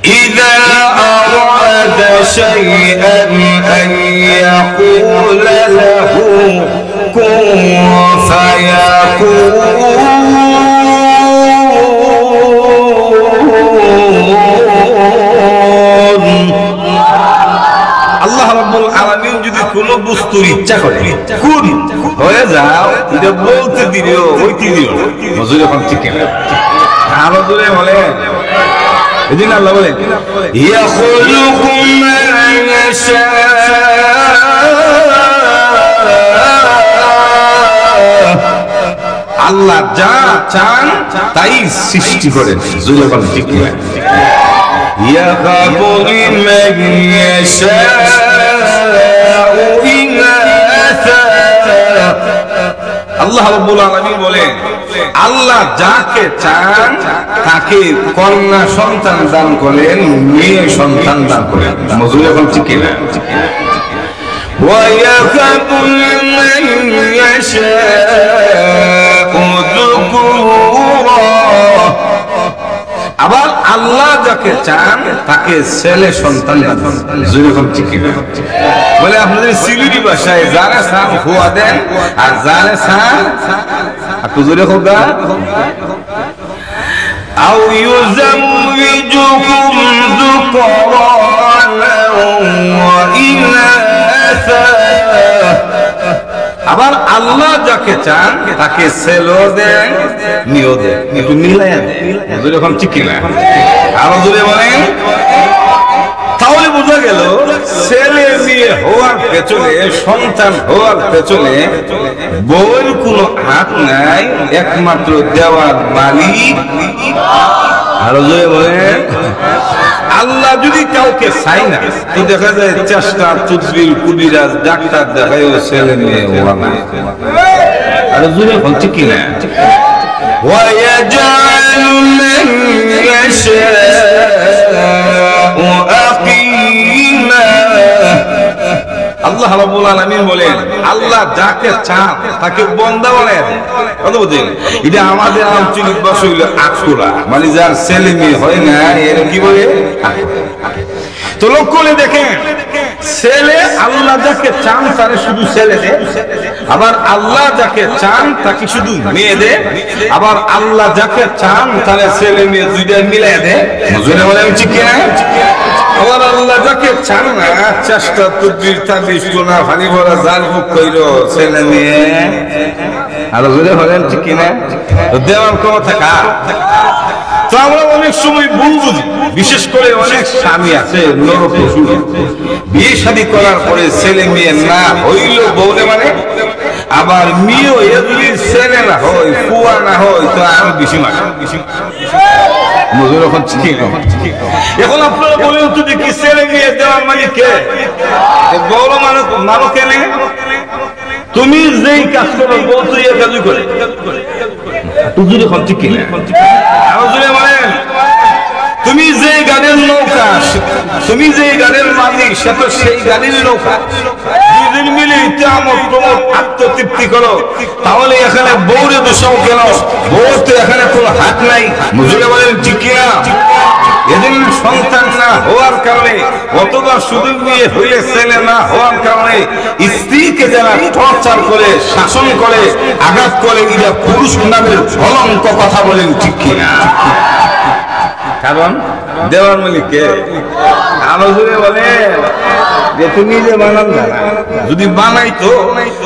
إذا أراد شيئا أن يقول له كن فيكون আল্লাহ রাব্বুল আলামিন যদি কোনো বস্তুর ইচ্ছা করে কুন হয়ে যাও এটা বলতে দিও হইতে দিও হুজুর এখন ঠিক না আরো জোরে বলে এদিন আল্লাহ বলে ইয়াখলুকু মা ইয়াশা আল্লাহ যা চান তাই সৃষ্টি করেন জোরে বলে ঠিক না يَهَبُ لِمَن يَشَاءُ إِنَاثًا আল্লাহ রাব্বুল আলামিন বলেন আল্লাহ যাকে চান তাকে কন্যা সন্তান দান করেন মেয়ে সন্তান দান করেন মজুর এখন ঠিক না وَيَهَبُ لِمَن يَشَاءُ ذُكُورًا আবার আল্লাহ যাকে চান তাকে ছেলে সন্তান দান যেরকম ঠিক না বলে আপনাদের সিলেটি ভাষায় যারা চান হুয়া দেন আর যারা চান একটু জোরে হোগা আও ইউজাউইজুকুম যুকরানা ওয়া ইনাসা আবার আল্লাহ যাকে চান তাকে ছেলেও দেন মেয়েও দেন একটু মিলায়া দেন যখন ঠিক না আরো জোরে বলেন তাহলে বোঝা গেল ছেলে মেয়ে হওয়ার পেছনে সন্তান হওয়ার পেছনে বউর কোনো হাত নাই একমাত্র দেওয়ার মালিক আরো জোরে বলেন আল্লাহ যদি কাউকে চাই না তো দেখা যায় চেষ্টা তদবির কুদিরাজ ডাক্তার দেখায় ছেলে মেয়ে হওয়া না আর জুড়ে বলছে কিনা وَيَجْعَلُ مَن يَشَاءُ عَقِيمًا আল্লাহ রাব্বুল আলামিন বলেন আল্লাহ যাকে চান তাকে বান্দা বলেন কত বুঝেন এটা আমাদের আঞ্চলিক ভাষা হইল আখুরা মানে যার ছেলে মেয়ে হয় না এর কি বলে তো লোক করে দেখেন ছেলে আল্লাহ যাকে চান তারে শুধু ছেলে দেয় আবার আল্লাহ যাকে চান তাকে শুধু মেয়ে দেয় আবার আল্লাহ যাকে চান তারে ছেলে মেয়ে দুইটা মিলাই দেয় বুঝলে বলে আমি ঠিক না আবার আল্লাহ যাকে চান না চেষ্টা তদবির তাবিজ গুনাহ ফানি ভরা জাল মুখ কইরো ছেলে মেয়ে আর বুঝলে বলেন ঠিক না দেওয়ার কথা কা তো আমরা অনেক সময় ভুল বুঝি বিশেষ করে অনেক স্বামী আছে নরপশু বিয়ে শাদী করার পরে ছেলে মেয়ে না হইল বউলে মানে আবার মেয়েও যদি ছেলে না হয় ফুয়া না হয় তো আরো বেশি মানে মজুর এখন ঠিক এখন আপনারা বলেন তো দেখি ছেলে মেয়ে দেওয়ার মানে কে বড় মানুষ মানো কেন তুমি যেই কাজ করো বউ তো এই কাজই করে তুই এখন ঠিক না আরো জোরে বলেন তুমি যে গাড়ির নৌকা তুমি যে গাড়ির মালিক সে তো সেই গাড়ির নৌকা দুদিন মিলে আত্মতৃপ্তি করো তাহলে এখানে বউরে দোষাও কেন বউ তো এখানে কোনো হাত নাই বুঝলে বলেন ঠিক কিনা এদিন সন্তান না হওয়ার কারণে অথবা শুধু মেয়ে হইলে ছেলে না হওয়ার কারণে স্ত্রীকে যারা টর্চার করে শাসন করে আঘাত করে এরা পুরুষ নামের কলঙ্ক কথা বলেন ঠিক কিনা কারণ দেওয়ার মালিককে আরো জোরে বলে যে তুমি যে বানান না যদি বানাইতো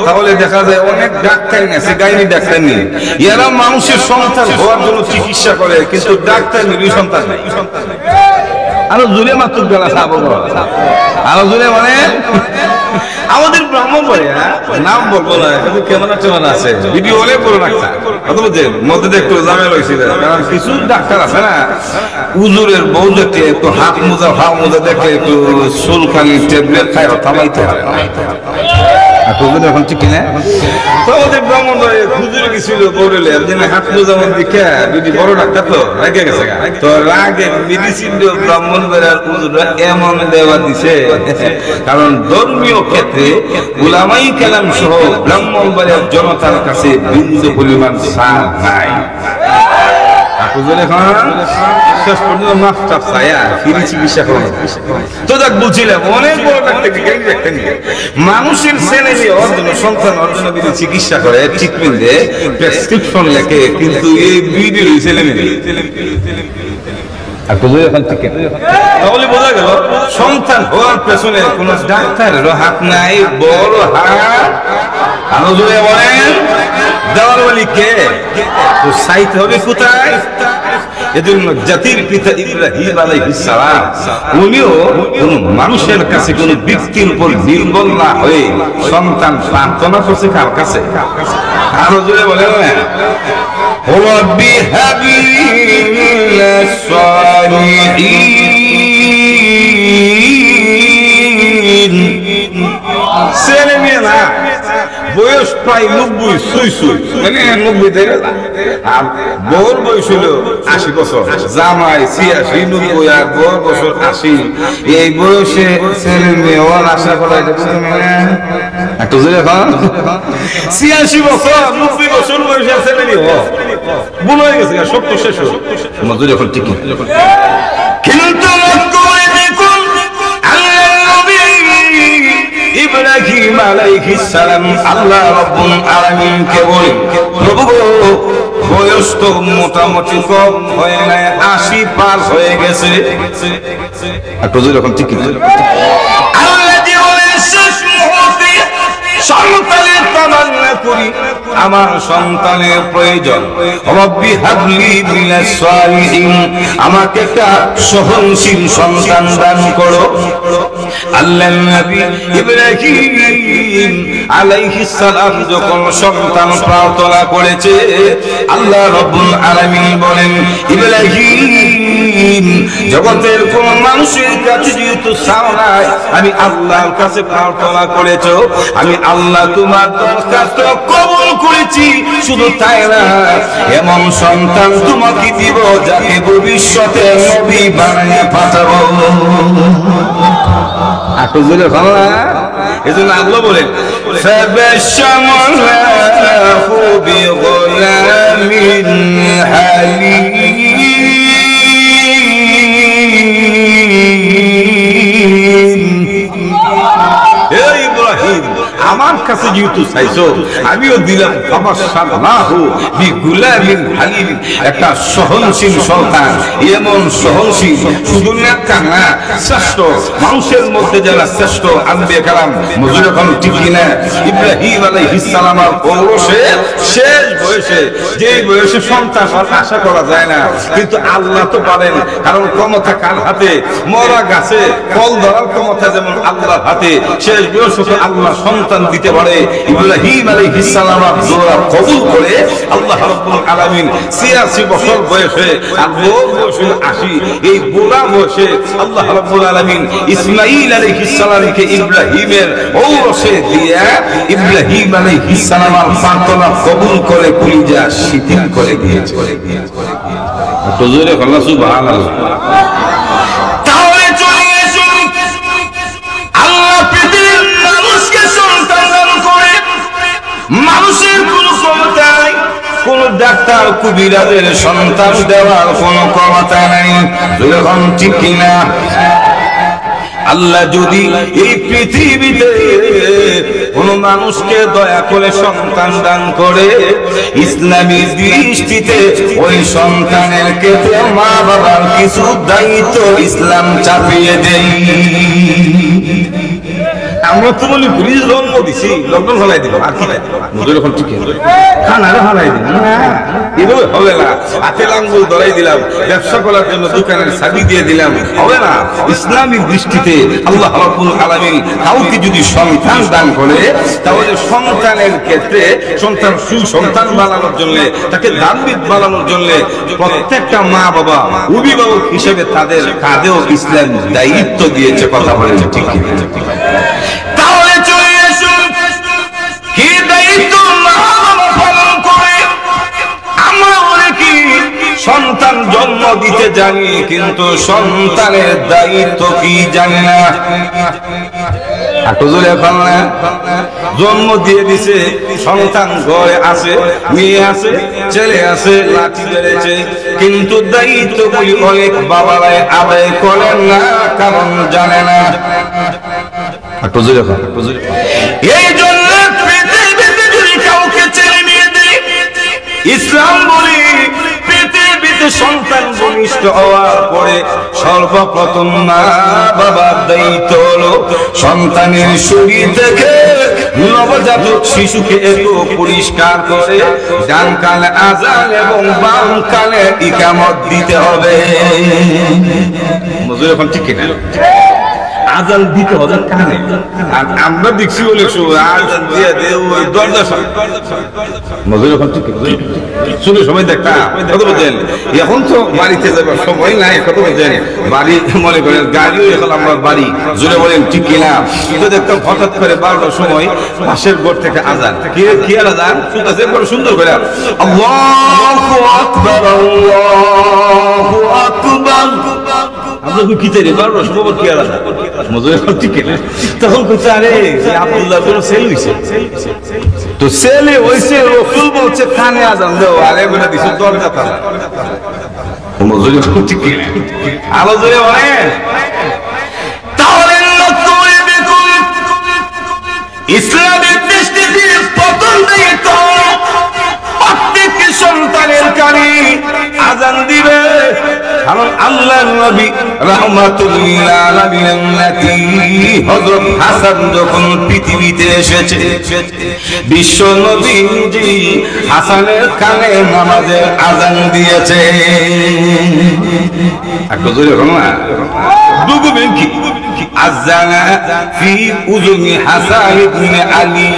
তাহলে দেখা যায় অনেক ডাক্তার আছে গাইনি ডাক্তার নেই এরা মানুষের সন্তান হওয়ার জন্য চিকিৎসা করে কিন্তু ডাক্তার নেই সন্তান নেই আরো জোরে মাত্র গলা সাবো আরো জোরে মানে আমাদের ব্রাহ্মণ বলে নাম বলবো না কিন্তু কেমন আছে ভিডিও হলে বলে রাখতা কত বুঝেন মধ্যে একটু ঝামেলা হয়েছিল কারণ কিছু ডাক্তার আছে না উজুরের বউ দেখে একটু হাত মোজা ভাব মোজা দেখে একটু সুলখানি ট্যাবলেট খায় থামাইতে হয় এখন ঠিক কিনা তো আমাদের ব্রাহ্মণ হুজুরে গেছিল বৌরেলে হাত মোজা দেখে যদি বড় ডাক্তার তো রেগে গেছে তো রাগে মেডিসিন ব্রাহ্মণ বেড়ার হুজুররা এমন দেওয়া দিছে কারণ ধর্মীয় ক্ষেত্রে উলামাই কালাম সহ ব্রাহ্মণবাড়িয়ার জনতার কাছে বিন্দু পরিমাণ সার নাই বুঝলে এখন শেষ পর্যন্ত মাস্টার ছায়া ফিরে চিকিৎসা করেন তো দেখ বলছিলাম অনেক বড় একটা নিয়ে মানুষের ছেলে মেয়ে অর্জন সন্তান অর্জন বিধি চিকিৎসা করে ট্রিটমেন্ট দেয় প্রেসক্রিপশন লেখে কিন্তু এই বিডির ছেলে মেয়ে তাহলে বোঝা গেল সন্তান হওয়ার পেছনে কোন ডাক্তারেরও হাত নাই বড় হাত আরো জোরে বলেন দেওয়ার বলি কে তো চাইতে হবে কোথায় এজন্য জাতির পিতা ইব্রাহিম আলাইহিস সালাম উনিও কোন মানুষের কাছে কোন ব্যক্তির উপর নির্ভর না হয়ে সন্তান প্রার্থনা করছে কার কাছে আরো জোরে বলেন রব্বি হাবলি মিনাস সালিহিন ছেলে মেয়ে না বয়স প্রায় 90 সুই মানে 90 থেকে আর বড় বয়স হলো 80 বছর জামাই 86 90 আর বড় বছর 80 এই বয়সে ছেলে মেয়ে ওর আশা করা এটা একটু জোরে কর 86 বছর 90 বছর বয়সে ছেলে মেয়ে বুড়ো হয়ে গেছে সব তো শেষ মজুরি এখন ঠিক কিন্তু ইব্রাহিম আলাইহিস সালাম আল্লাহ রাব্বুল আলামিন কে বলেন প্রভু বয়স তো মোটামুটি কম হয়ে না 80 পার হয়ে গেছে একটু যখন ঠিক আল্লাহ যে বলেন শেষ মুহূর্তে সন্তানের তামান্না করি আমার সন্তানের প্রয়োজন রব্বি হাবলি মিনাস সালিহিন আমাকে একটা সহনশীল সন্তান দান করো আল্লাহর নবী ইব্রাহিম আলাইহিস সালাম যখন সন্তান প্রার্থনা করেছে আল্লাহ রাব্বুল আলামিন বলেন ইব্রাহিম জগতের কোন মানুষের কাছে যেহেতু চাও নাই আমি আল্লাহর কাছে প্রার্থনা করেছো আমি আল্লাহ তোমার দরখাস্ত কবুল করেছি শুধু তাই না এমন সন্তান তোমাকে দিব যাকে ভবিষ্যতে নবী বানিয়ে পাঠাবো আকুজুলে ভালো এজন্য আল্লাহ বলেন ফাবাশশারনাহু বিগুলামিন হালিম হে ইব্রাহিম আমার কাছে যেহেতু চাইছো আমিও দিলাম ফাবাশশারনাহু বিগুলামিন হালিম একটা সহনশীল সন্তান এমন সহনশীল শুধু একটা না শ্রেষ্ঠ মানুষের মধ্যে যারা শ্রেষ্ঠ আম্বিয়া কালাম মজুরে কোন ঠিক কিনা ইব্রাহিম আলাইহিস সালামের বয়সে শেষ বয়সে যে বয়সে সন্তান আশা করা যায় না কিন্তু আল্লাহ তো পারেন কারণ ক্ষমতা কার হাতে মরা গাছে ফল ধরার ক্ষমতা যেমন আল্লাহর হাতে শেষ বয়সে আল্লাহ সন্তান দিতে পারে ইব্রাহিম আলাইহিস সালামের দোয়া কবুল করে আল্লাহ রাব্বুল আলামিন 86 বছর বয়সে আর বড় বয়সে 80 এই বুড়া বয়সে আল্লাহ রাব্বুল আলামিন ইসমাঈল আলাইহিস সালামকে ইব্রাহিমের ঔরসে দিয়ে ইব্রাহিম আলাইহিস সালামের প্রার্থনা কবুল করে কলিজা শীতল করে দিয়েছে তো জোরে আল্লাহ সুবহানাল্লাহ মানুষের কোন ক্ষমতা নাই কোন ডাক্তার কবিরাজের সন্তান দেওয়ার কোন ক্ষমতা নাই যখন ঠিক কিনা আল্লাহ যদি এই পৃথিবীতে কোন মানুষকে দয়া করে সন্তান দান করে ইসলামী দৃষ্টিতে ওই সন্তানের ক্ষেত্রে মা বাবার কিছু দায়িত্ব ইসলাম চাপিয়ে দেয় আমরা তো বলি পুলিশ জন্ম দিছি লকডাউন হলাই দিব আর কি যখন ঠিক খানারে হলাই দিব না এভাবে হবে না হাতে আঙ্গুল ধরাই দিলাম ব্যবসা করার জন্য দোকানের চাবি দিয়ে দিলাম হবে না ইসলামিক দৃষ্টিতে আল্লাহ রাব্বুল আলামিন কাউকে যদি সন্তান দান করে তাহলে সন্তানের ক্ষেত্রে সন্তান সুসন্তান বানানোর জন্য তাকে দানবিদ বানানোর জন্য প্রত্যেকটা মা বাবা অভিভাবক হিসেবে তাদের কাঁধেও ইসলাম দায়িত্ব দিয়েছে কথা বলেন ঠিক কি তাহলে চলে আসুন কি দায়িত্ব মা বাবা পালন করে আমরা অনেকে সন্তান জন্ম দিতে জানি কিন্তু সন্তানের দায়িত্ব কি জানি না আটজলে এখন জন্ম দিয়ে দিছে, সন্তান ঘরে আছে, মেয়ে আছে, ছেলে আছে, লাঠি বেড়েছে, কিন্তু দায়িত্বগুলি অনেক বাবারাই আদায় করেন না, কারণ জানে না। এই জন্য পৃথিবীতে যদি কাউকে ছেলে মেয়ে দেয়, ইসলাম বলি পৃথিবীতে সন্তান ভূমিষ্ঠ হওয়ার পরে সর্বপ্রথম মা বাবার দায়িত্ব হলো সন্তানের শরীর থেকে নবজাতক শিশুকে একটু পরিষ্কার করে ডান কানে আযান এবং বাম কানে ইকামত দিতে হবে। মজুর এখন ঠিক কিনা? আযান দিতে হবে কানে, আর আমরা দেখছি বলে আযান দিয়ে ওই দরজা মজুর এখন ঠিক শুনে সময় দেখতাম কত বোঝেন। এখন তো বাড়িতে যাবার সময় নাই, কত বোঝেন বাড়ি মনে করেন গাড়িও এখন আমরা বাড়ি জুড়ে বলেন ঠিক কিনা। কিন্তু দেখতাম হঠাৎ করে 12টার সময় পাশের ঘর থেকে আযান, কি আর আযান শুনতেছে বড় সুন্দর করে, আল্লাহু আকবার আল্লাহু আকবার। আমরা কি চাই 12টার সময় কি আর আযান মজুর ঠিক কিনা? তখন কইছে আরে আব্দুল্লাহ কোন সেল হইছে, তো ছেলে হইছে, রসুল বলছে কানে আযান দাও, আরে বলে দিছে দরজা তালা। মজুরি ঠিক কি আলো জোরে বলে। তাহলে ইসলামের দৃষ্টিতে প্রথম দায়িত্ব প্রত্যেক সন্তানের কানে আযান দিবে, কারণ আল্লাহর নবী রাহমাতুল্লিল আলামিন নাতি হযরত হাসান যখন পৃথিবীতে এসেছে, বিশ্ব নবী জি হাসানের কানে নামাজের আযান দিয়েছে। একটু জোরে বলো না, দুগুবেন কি আযানা ফি উযুনি হাসান ইবনে আলী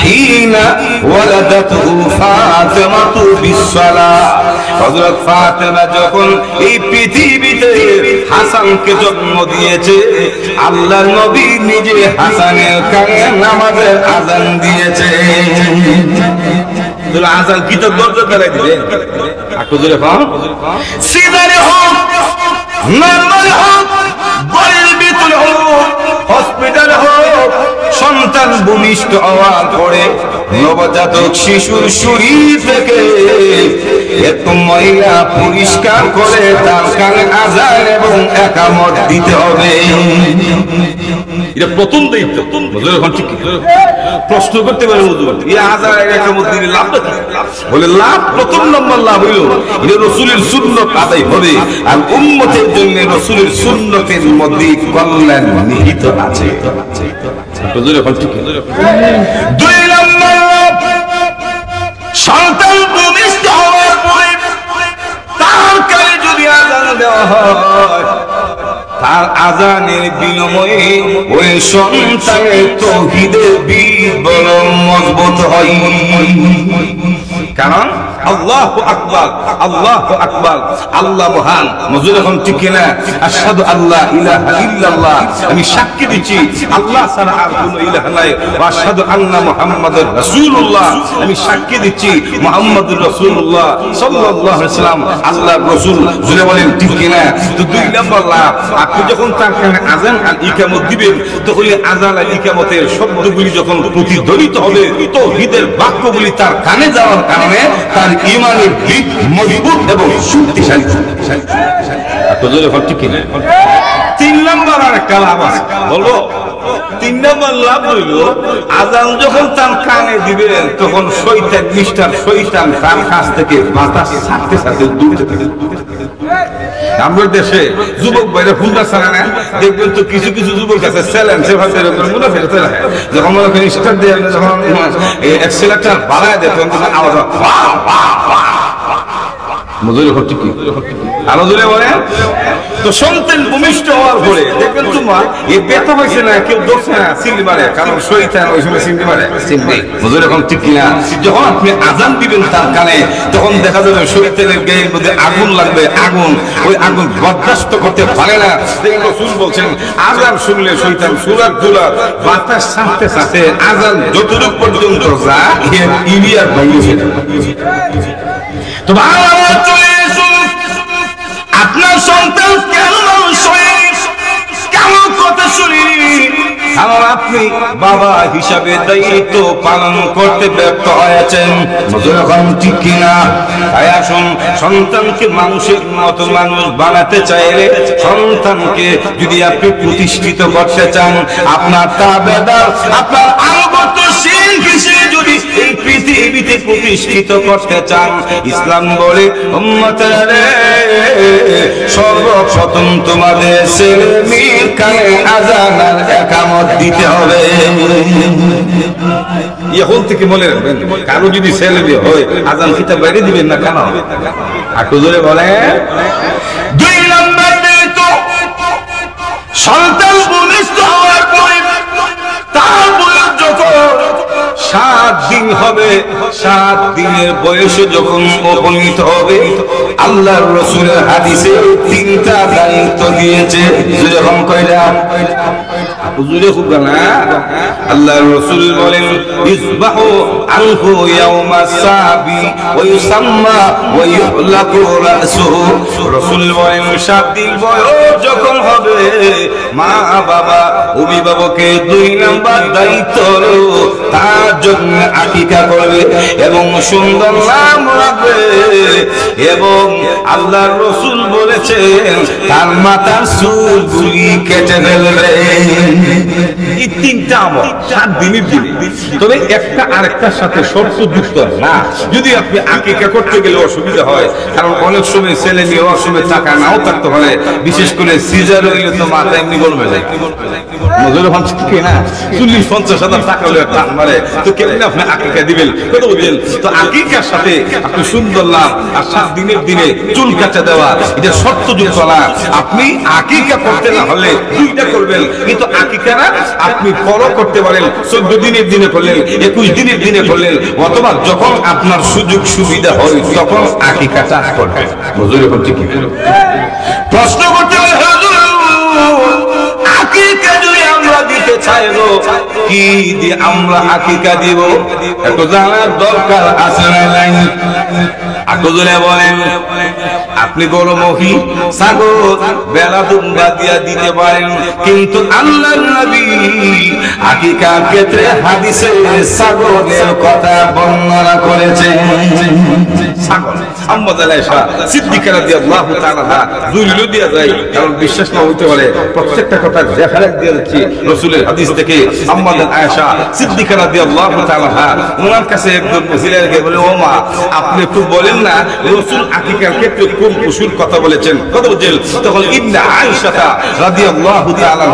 হিনা ওয়ালাদাতহু ফাতিমাতু বিসসালাহ। হযরত ফাতিমা যখন এই পৃথিবীতে হাসানকে জন্ম দিয়েছে, আল্লাহর নবী নিজে হাসানের কানে নামাজের আযান দিয়েছে। আযান কি তো দরজা ফেলাই দিলেন? একটু জোরে বল। সিজারে হোক, নরমাল হোক, বাড়ির ভিতরে হোক, হসপিটালে হোক, সন্তান ভূমিষ্ঠ হওয়ার পরে নবজাতক শিশুর শরীর থেকে একটু ময়লা পরিষ্কার করে তার কানে আযান এবং ইকামত দিতে হবে। এটা প্রথম দায়িত্ব। প্রশ্ন করতে পারে হুজুর, এই আযান ইকামত দিলে লাভটা কি? বলে লাভ, প্রথম নম্বর লাভ হইল এটা রাসূলের সুন্নাত আদায় হবে, আর উম্মতের জন্য রাসূলের সুন্নতের মধ্যে কল্যাণ নিহিত আছে। হুজুর এখন ঠিক। দুই নম্বর সন্তান ভূমিষ্ঠ হওয়ার পরে তার কানে যদি আযান দেওয়া হয়, তার আযানের বিনিময়ে ওই সন্তানের তাওহীদের বীজ বড় মজবুত হয়। কারণ আল্লাহু আকবার, আল্লাহু আকবার, আল্লাহ মহান। মজুর এখন ঠিক কিনা? আশহাদু আল্লা ইলাহা ইল্লাল্লাহ, আমি সাক্ষী দিচ্ছি আল্লাহ ছাড়া আর কোনো ইলাহ নাই, ওয়া আশহাদু আন্না মুহাম্মাদুর রাসূলুল্লাহ, আমি সাক্ষী দিচ্ছি মুহাম্মাদুর রাসূলুল্লাহ সাল্লাল্লাহু আলাইহি ওয়াসাল্লাম আল্লাহর রাসূল। জুড়ে বলেন ঠিক কিনা? তো দুই নম্বর লাভ, আপনি যখন তার কানে আযান আর ইকামত দিবেন, তখন আযান আর ইকামতের শব্দগুলি যখন প্রতিধ্বনিত হবে, তাওহীদের বাক্যগুলি তার কানে যাওয়ার কারণে তার ঈমানের ভিত মজবুত এবং শক্তিশালী। তিন নম্বর আর একটা লাভ আছে, বলবো। তিন নম্বর লাভ হইল আযান যখন তার কানে দিবেন, তখন শয়তান মিস্টার শয়তান তার কাছ থেকে বাতাস ছাড়তে ছাড়তে দূরে থাকে। আমার দেশে যুবক বাইরে ফুলটা ছাড়া না, দেখবেন তো কিছু কিছু যুবক আছে চ্যালেঞ্জ সেভাবে মনে ফেলতে রাখে, যখন মনে করেন স্টার্ট দিয়ে যখন অ্যাক্সিলারেটর বাড়ায় দেয়, তখন আওয়াজ মজুরি হচ্ছে কি আরো জোরে বলে। তো সন্তান ভূমিষ্ঠ হওয়ার পরে দেখবেন তোমার এই ব্যথা হয়েছে না, কেউ দোষে না চিংড়ি মারে, কারণ শয়তান ওই সময় চিংড়ি মারে, চিংড়ি মজুরি এখন ঠিক কিনা? যখন আপনি আযান দিবেন তার কানে, তখন দেখা যাবে শয়তানের গায়ের মধ্যে আগুন লাগবে, আগুন, ওই আগুন বরদাস্ত করতে পারে না। রাসূল বলছেন আযান শুনলে শয়তান সূরাত দুলা বাতাস ছাড়তে ছাড়তে আযান যতটুকু পর্যন্ত যায় ইলিয়ার ভেঙে ফেলে। তো আপনার সন্তান কেন মানুষ কেমন কথা শুনি, কারণ আপনি আপনি বাবা হিসাবে দায়িত্ব পালন করতে ব্যর্থ হয়েছেন। যখন ঠিক কিনা? তাই আসুন, সন্তানকে মানুষের মতো মানুষ বানাতে চাইলে, সন্তানকে যদি আপনি প্রতিষ্ঠিত করতে চান, আপনার তাবেদার, আপনার আনুগত্যশীল হিসেবে যদি এই পৃথিবীতে প্রতিষ্ঠিত করতে চান, ইসলাম বলে উম্মতেরে সর্বপ্রথম তোমাদের ছেলে মেয়ের কানে আযান আর ইকামত দিতে হবে। এখন থেকে মনে রাখবেন, কারো যদি ছেলে মেয়ে হয় আযান কিতাব বাইরে দিবেন না কেন? একটু জোরে বলেন। দুই নম্বর তো সন্তান ভূমিষ্ঠ হওয়ার পরে তার বয়স যখন 7 দিন হবে, 7 দিনের বয়সে যখন উপনীত হবে, আল্লাহর রাসূলের হাদিসে 3টা দায়িত্ব দিয়েছে। যখন কয়টা? হুজুরে খুব জানা। আল্লাহর রাসূল বলেন, ইসবাহু আনহু ইয়াউমা সাবি ওয়া ইউসাম্মা ওয়া ইউহলাকু রাসুহু। রাসূল বলেন 7 দিন বয়স যখন হবে, মা বাবা অভিভাবকে 2 নাম্বার দায়িত্ব হলো তার জন্য আকিকা করবে এবং সুন্দর নাম রাখবে, এবং আল্লাহর রাসূল বলেছেন তার মাথার চুলগুলি কেটে ফেলবে। এই 3টা আমল 7 দিনের দিনে। তবে একটা আরেকটার সাথে শর্ত যুক্ত না। যদি আপনি আকিকা করতে গেলে অসুবিধা হয়, কারণ অনেক সময় ছেলে মেয়ে হওয়ার সময় টাকা নাও থাকতে পারে, বিশেষ করে সিজার হইলে তো মাথা এমনি বলবে যায় যখন ঠিক না 40-50,000 টাকা হলে টান মারে, তো কেমনি আপনি আকিকা দিবেন? কত বলবেন? তো আকিকার সাথে আপনি সুন্দর নাম আর 7 দিনের দিনে চুল কাটা দেওয়া, এটা শর্ত যুক্ত না। আপনি আকিকা করতে না হলে 2টা করবেন, কিন্তু আকিকারা আপনি ফলো করতে পারেন 14 দিনের দিনে করলেন, 21 দিনের দিনে করলেন, অথবা যখন আপনার সুযোগ সুবিধা হয় তখন আকিকাটা করবেন। বুঝলেন? এখন ঠিক প্রশ্ন করতে হবে, আকিকা যদি আমরা দিতে চাইবো, কি দিয়ে আমরা আকিকা দিব? একটু জানার দরকার আছে না নাই? আকজলে বলেন, আপনি গরু মহি ছাগল বেলা দুম্বা দিয়া দিতে পারেন, কিন্তু আল্লাহর নবী আকিকার ক্ষেত্রে হাদিসে ছাগলের কথা বর্ণনা করেছেন। ছাগল আম্মা আয়েশা সিদ্দিকা রাদিয়াল্লাহু তাআলা দুইলো দিয়া যায়, কারণ বিশ্বাস না হইতে পারে প্রত্যেকটা কথা রেফারেন্স দিয়ে দিচ্ছি রাসূলের হাদিস থেকে। আম্মা আয়েশা সিদ্দিকা রাদিয়াল্লাহু তাআলা ওনার কাছে একজন মহিলা গিয়ে বলে, ও মা, আপনি একটু বলেন না রাসূল আকিকার ক্ষেত্রে কোন পশুর কথা বলেছেন? কত বলেন? তখন ইবনে আয়েশা রাদিয়াল্লাহু তাআলা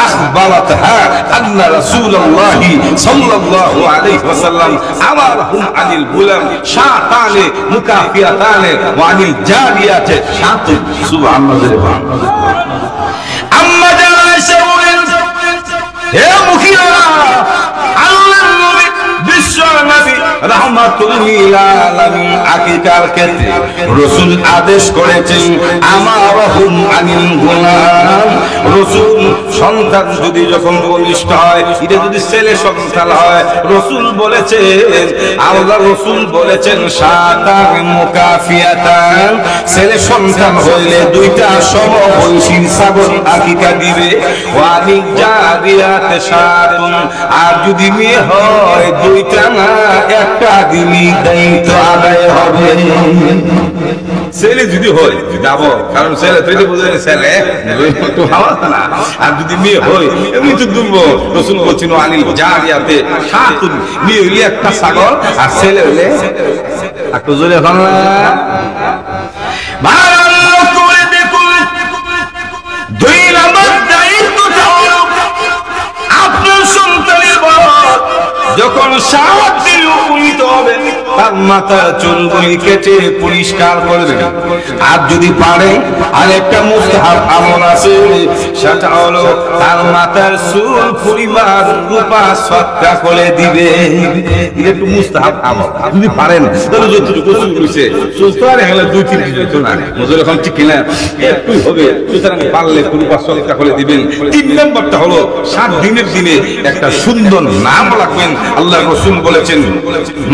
আখবারাতহা আন্না রাসূলুল্লাহি সাল্লাল্লাহু আলাইহি ওয়াসাল্লাম আমারহুম আনিল গুলাম শাতানে মুকাফিয়াতানে ওয়া আনিল জারিয়াতে শাতু। সুবহানাল্লাহ। আম্মা আয়েশা বলেন, হে মুখিরা, আল্লাহর নবী বিশ্ব নবী রাহমাতুল লিল আলামিন আকিকার ক্ষেত্রে রাসূল আদেশ করেছেন আমারহুম আনিল গুলাম। রাসূল সন্তান যদি যখন ভূমিষ্ঠ হয়, এটা যদি ছেলে সন্তান হয়, রাসূল বলেছেন, আল্লাহ রাসূল বলেছেন শাতান মুকাফিয়াতান, ছেলে সন্তান হইলে 2টা সমবয়সী ছাগল আকিকা দিবে। ওয়ানি জারিয়াত শাতুন, আর যদি মেয়ে হয় 2টা না 1টা দিলি দায়িত্ব আদায় হবে। ছেলে যদি হয় যাবো, কারণ ছেলে তৈরি বোঝেন ছেলে একটু হাওয়া না, আর যদি মেয়ে হয় এমনি তো দুর্বল। রাসূল বলছেন আনিল জারিয়াতে শাতুন, মেয়ে হইলে 1টা ছাগল আর ছেলে হইলে একটু জোরে এখন ভালো করে দেখুন। 2 নম্বর দায়িত্বটা হলো আপনার সন্তানের বয়স যখন 7 দিন উপনীত হবে, তার মাথার চুলগুলি কেটে পরিষ্কার করবেন। আর যদি পারে আরেকটা মুস্তাহাব আমল আছে, সেটা হলো তার মাথার চুল পরিবার রূপা সৎকা করে দিবে। এটা একটু মুস্তাহাব আমল, যদি পারেন তাহলে যতটুকু চুল রয়েছে, চুল তো আর হলে 2-3 দিন হইতো না, মজুর এখন ঠিক কিনা একটু হবে, সুতরাং পারলে রূপা সৎকা করে দিবেন। 3 নম্বরটা হলো 7 দিনের দিনে একটা সুন্দর নাম রাখবেন। আল্লাহ রাসূল বলেছেন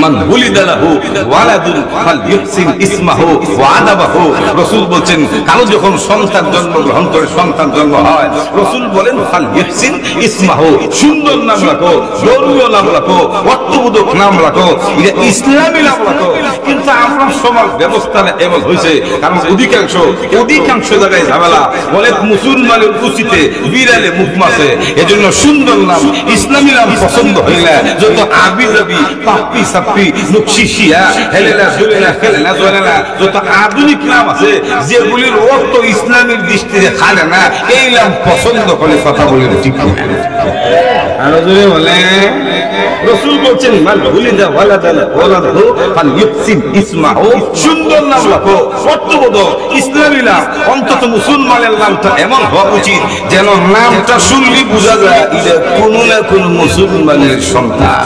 মান বুলিদা লাহু ওয়ালাদুন ফালইহসিন ইসমাহু ওয়া আদাবাহু। রাসূল বলেন কারো যখন সন্তান জন্মগ্রহণ করে, সন্তান জন্ম হয়, রাসূল বলেন ফালইহসিন ইসমাহু, সুন্দর নাম রাখো, ধর্মীয় নাম রাখো, অর্থবোধক নাম রাখো, এটা ইসলামী নাম রাখো। কিন্তু আমরা সমাজ ব্যবস্থা এমন হয়েছে, কারণ অধিকাংশ জায়গায় ঝামেলা, অনেক মুসলমানের উপস্থিতিতে বিড়ালে মুখ মাসে, এজন্য সুন্দর নাম ইসলামী নাম পছন্দ হইলে যত আবি যাবি পাপ্পি সাপ্পি নুকশিশিয়া হেলেনা জুলেনা খেলেনা জলেনা যত আধুনিক নাম আছে যেগুলির অর্থ ইসলামের দৃষ্টিতে খালে না, এই নাম পছন্দ করে কথা বলে ঠিক না। আরো জোরে বলে রাসূল বলেন মান বুলিদা ওয়ালাদাহু ফালইহসিন ইসমাহু, সুন্দর নাম রাখো, অর্থবোধক ইসলামী নাম। অন্তত মুসলমানের নামটা এমন হওয়া উচিত যেন নামটা শুনলে বোঝা যায় এটা কোনো না কোনো মুসলমানের সন্তান।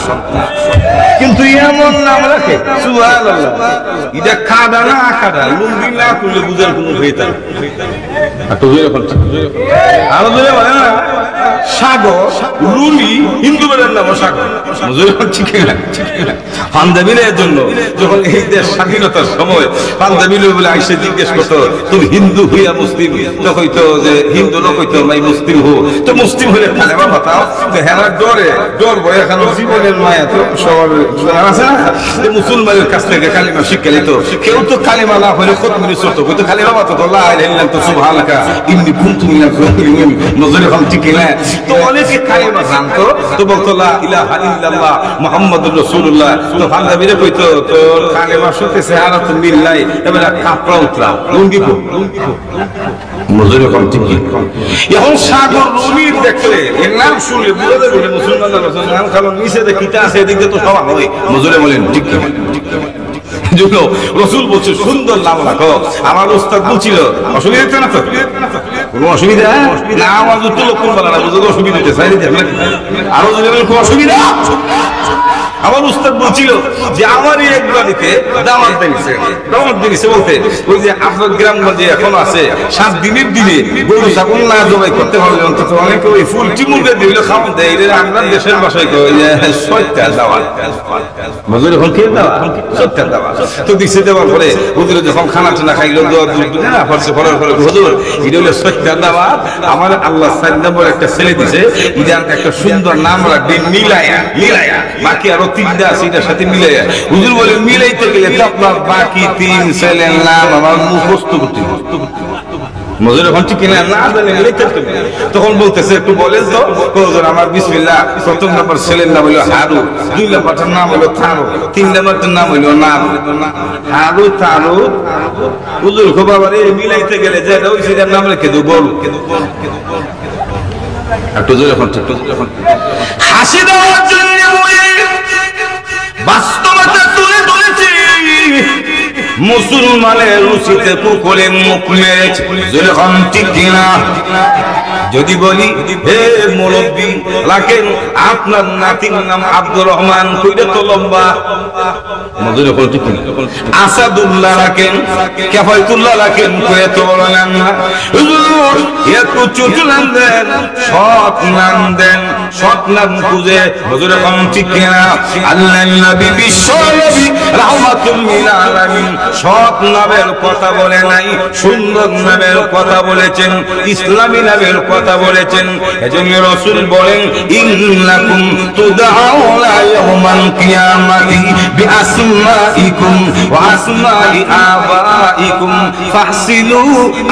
কিন্তু এমন নাম রাখে সুবহানাল্লাহ, এটা খাদা না আখাদা, লুঙ্গি না খুলে বুঝার কোনো ভেতা। আরো ধরে বলে না সাগর, রুলি, হিন্দু বেড়ার নাম সাগর। পাঞ্জাবিলের জন্য যখন এই দেশ স্বাধীনতার সময় পাঞ্জাবিল বলে আইসে জিজ্ঞেস করতো তুমি হিন্দু হইয়া মুসলিম, তো কইতো যে হিন্দু না, কইতো আমি মুসলিম হো। তো মুসলিম হইলে কালেমা বাতাও, তো হেরার ডর ভয় এখন জীবনের মায়া তো সবার আছে না, যে মুসলমানের কাছ থেকে কালিমা শিক্ষা নিত। কেউ তো কালিমা না হলে খত মিনি চলতো, কইতো কালিমা বাতো তো লা ইলাহা ইল্লাল্লাহ সুবহানাকা ইন্নী কুনতু মিনাল যালিমিন। নজরে এখন ঠিক না, তো অনেকে কালিমা জানতো, তো বলতো লা ইলাহা ইল্লাল্লাহ মুহাম্মাদুর রাসূলুল্লাহ। তো পাঞ্জাবিরে কইতো তোর কালিমা শুনতেছে আর তো মিল নাই, এবারে কাপড়া উতরা লুঙ্গি পো। নজরে এখন ঠিক এখন সাগর রুলির দেখলে এর নাম শুনলে বুঝা যাবে মুসলমানরা নাম, কারণ নিচে যে কিতা আছে এদিকে তো সবার হয়। নজরে বলেন ঠিক না। রাসূল বলছে সুন্দর নাম রাখো। আমার উস্তাদ বলছিল অসুবিধা হচ্ছে না তো, কোনো অসুবিধা না, আমার যত লক্ষণ বলা না বুঝতে অসুবিধা হচ্ছে, আরো যদি কোনো অসুবিধা। আমার উস্তাদ বলছিল যে আমার এই এক বাড়িতে দাওয়াত দিয়েছে বলতে ওই যে আপনার গ্রামগঞ্জে এখন আছে 7 দিনের দিনে গরু ছাগল না জবাই করতে পারলে অন্তত অনেকে ওই ফুলটি মুরগি দিলে খাওয়ান দেয়। এটা আমরা দেশের ভাষায় কই যে 7টা দাওয়াত, মজুরি হল কি দাওয়াত, 7টা দাওয়াত। তো দিছে দেওয়ার পরে হুজুর যখন খানা টানা খাইলো দোয়া দুধ না পড়ছে পড়ার পরে হুজুর এটা হলো 7টা দাওয়াত, আমার আল্লাহ 4 নম্বর একটা ছেলে দিছে, এটা একটা সুন্দর নাম রাখবে মিলায়া, বাকি আরো 3টা আছে এটার সাথে মিলাইয়া। হুজুর বলে মিলাইতে গেলে তো আপনার বাকি 3 ছেলের নাম আমার মুখস্থ করতে হবে। মজুর এখন ঠিক কিনা না জানে মিলাইতে হবে, তখন বলতেছে একটু বলেন তো হুজুর আমার বিসমিল্লাহ, 1ম নম্বর ছেলের নাম হলো হারু, 2 নম্বরটার নাম হলো থারু, 3 নম্বরটার নাম হলো নারু। হারু থারু হুজুর খো বাবারে মিলাইতে গেলে যে ওই ছেলের নাম রেখে দেব বল একটু জোরে এখন হাসি দেওয়ার জন্য বাস্তবতা তুলে ধরেছি। মুসলমানের রুচিতে কুকুরে মুখ মেরেছে, যেরকম ঠিক কিনা। যদি বলি হে মুরব্বী রাখেন আপনার নাতির নাম আব্দুর রহমান, কইটা তো লম্বা, মজুরি হল ঠিক কিনা। আসাদুল্লাহ রাখেন, কেফায়তুল্লাহ রাখেন, কয়ে তো বলেন না হুজুর একটু ছোট নাম দেন, সৎ নাম খুঁজে। হুজুর এখন ঠিক কিনা। আল্লাহর নবী বিশ্ব নবী রাহমাতুল লিল আলামিন সৎ নামের কথা বলে নাই, সুন্দর নামের কথা বলেছেন, ইসলামী নামের কথা বলেছেন। এজন্য রাসূল বলেন ইন্নাকুম তুদআউনা ইয়াওমাল কিয়ামাতি বিআসমাইকুম ওয়া আসমাই আবাইকুম ফাহসিনু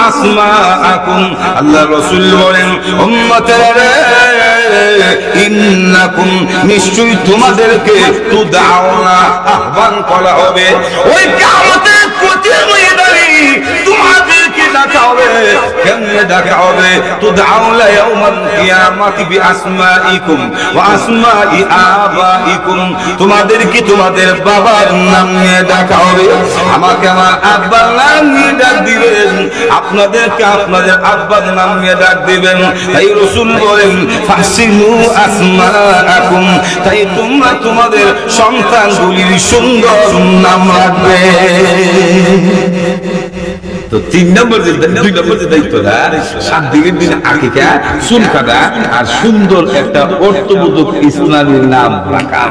আসমাআকুম। আল্লাহ রাসূল বলেন উম্মতেরা ইন্নাকুম নিশ্চয়ই তোমাদেরকে তুদআউনা আহ্বান করা হবে, ওই কিয়ামতের কঠিন ময়দানে তোমাদেরকে ডাকা হবে। কেমনে ডাকা হবে? তুদআউনা ইয়াওমাল কিয়ামাতি বিআসমাইকুম ওয়া আসমাই আবাইকুম, তোমাদেরকে তোমাদের বাবার নাম নিয়ে ডাকা হবে। আমাকে আমার আব্বার নাম নিয়ে ডাক দিবেন, আপনাদেরকে আপনাদের আব্বার নাম নিয়ে ডাক দিবেন। তাই রাসূল বলেন ফাহসিনু আসমাআকুম, তাই তোমরা তোমাদের সন্তানগুলির সুন্দর নাম রাখবে। তো 2 নম্বর যে দায়িত্বটা 7 দিনের দিন আকিকা, চুল কাটা আর সুন্দর একটা অর্থবোধক ইসলামের নাম রাখা।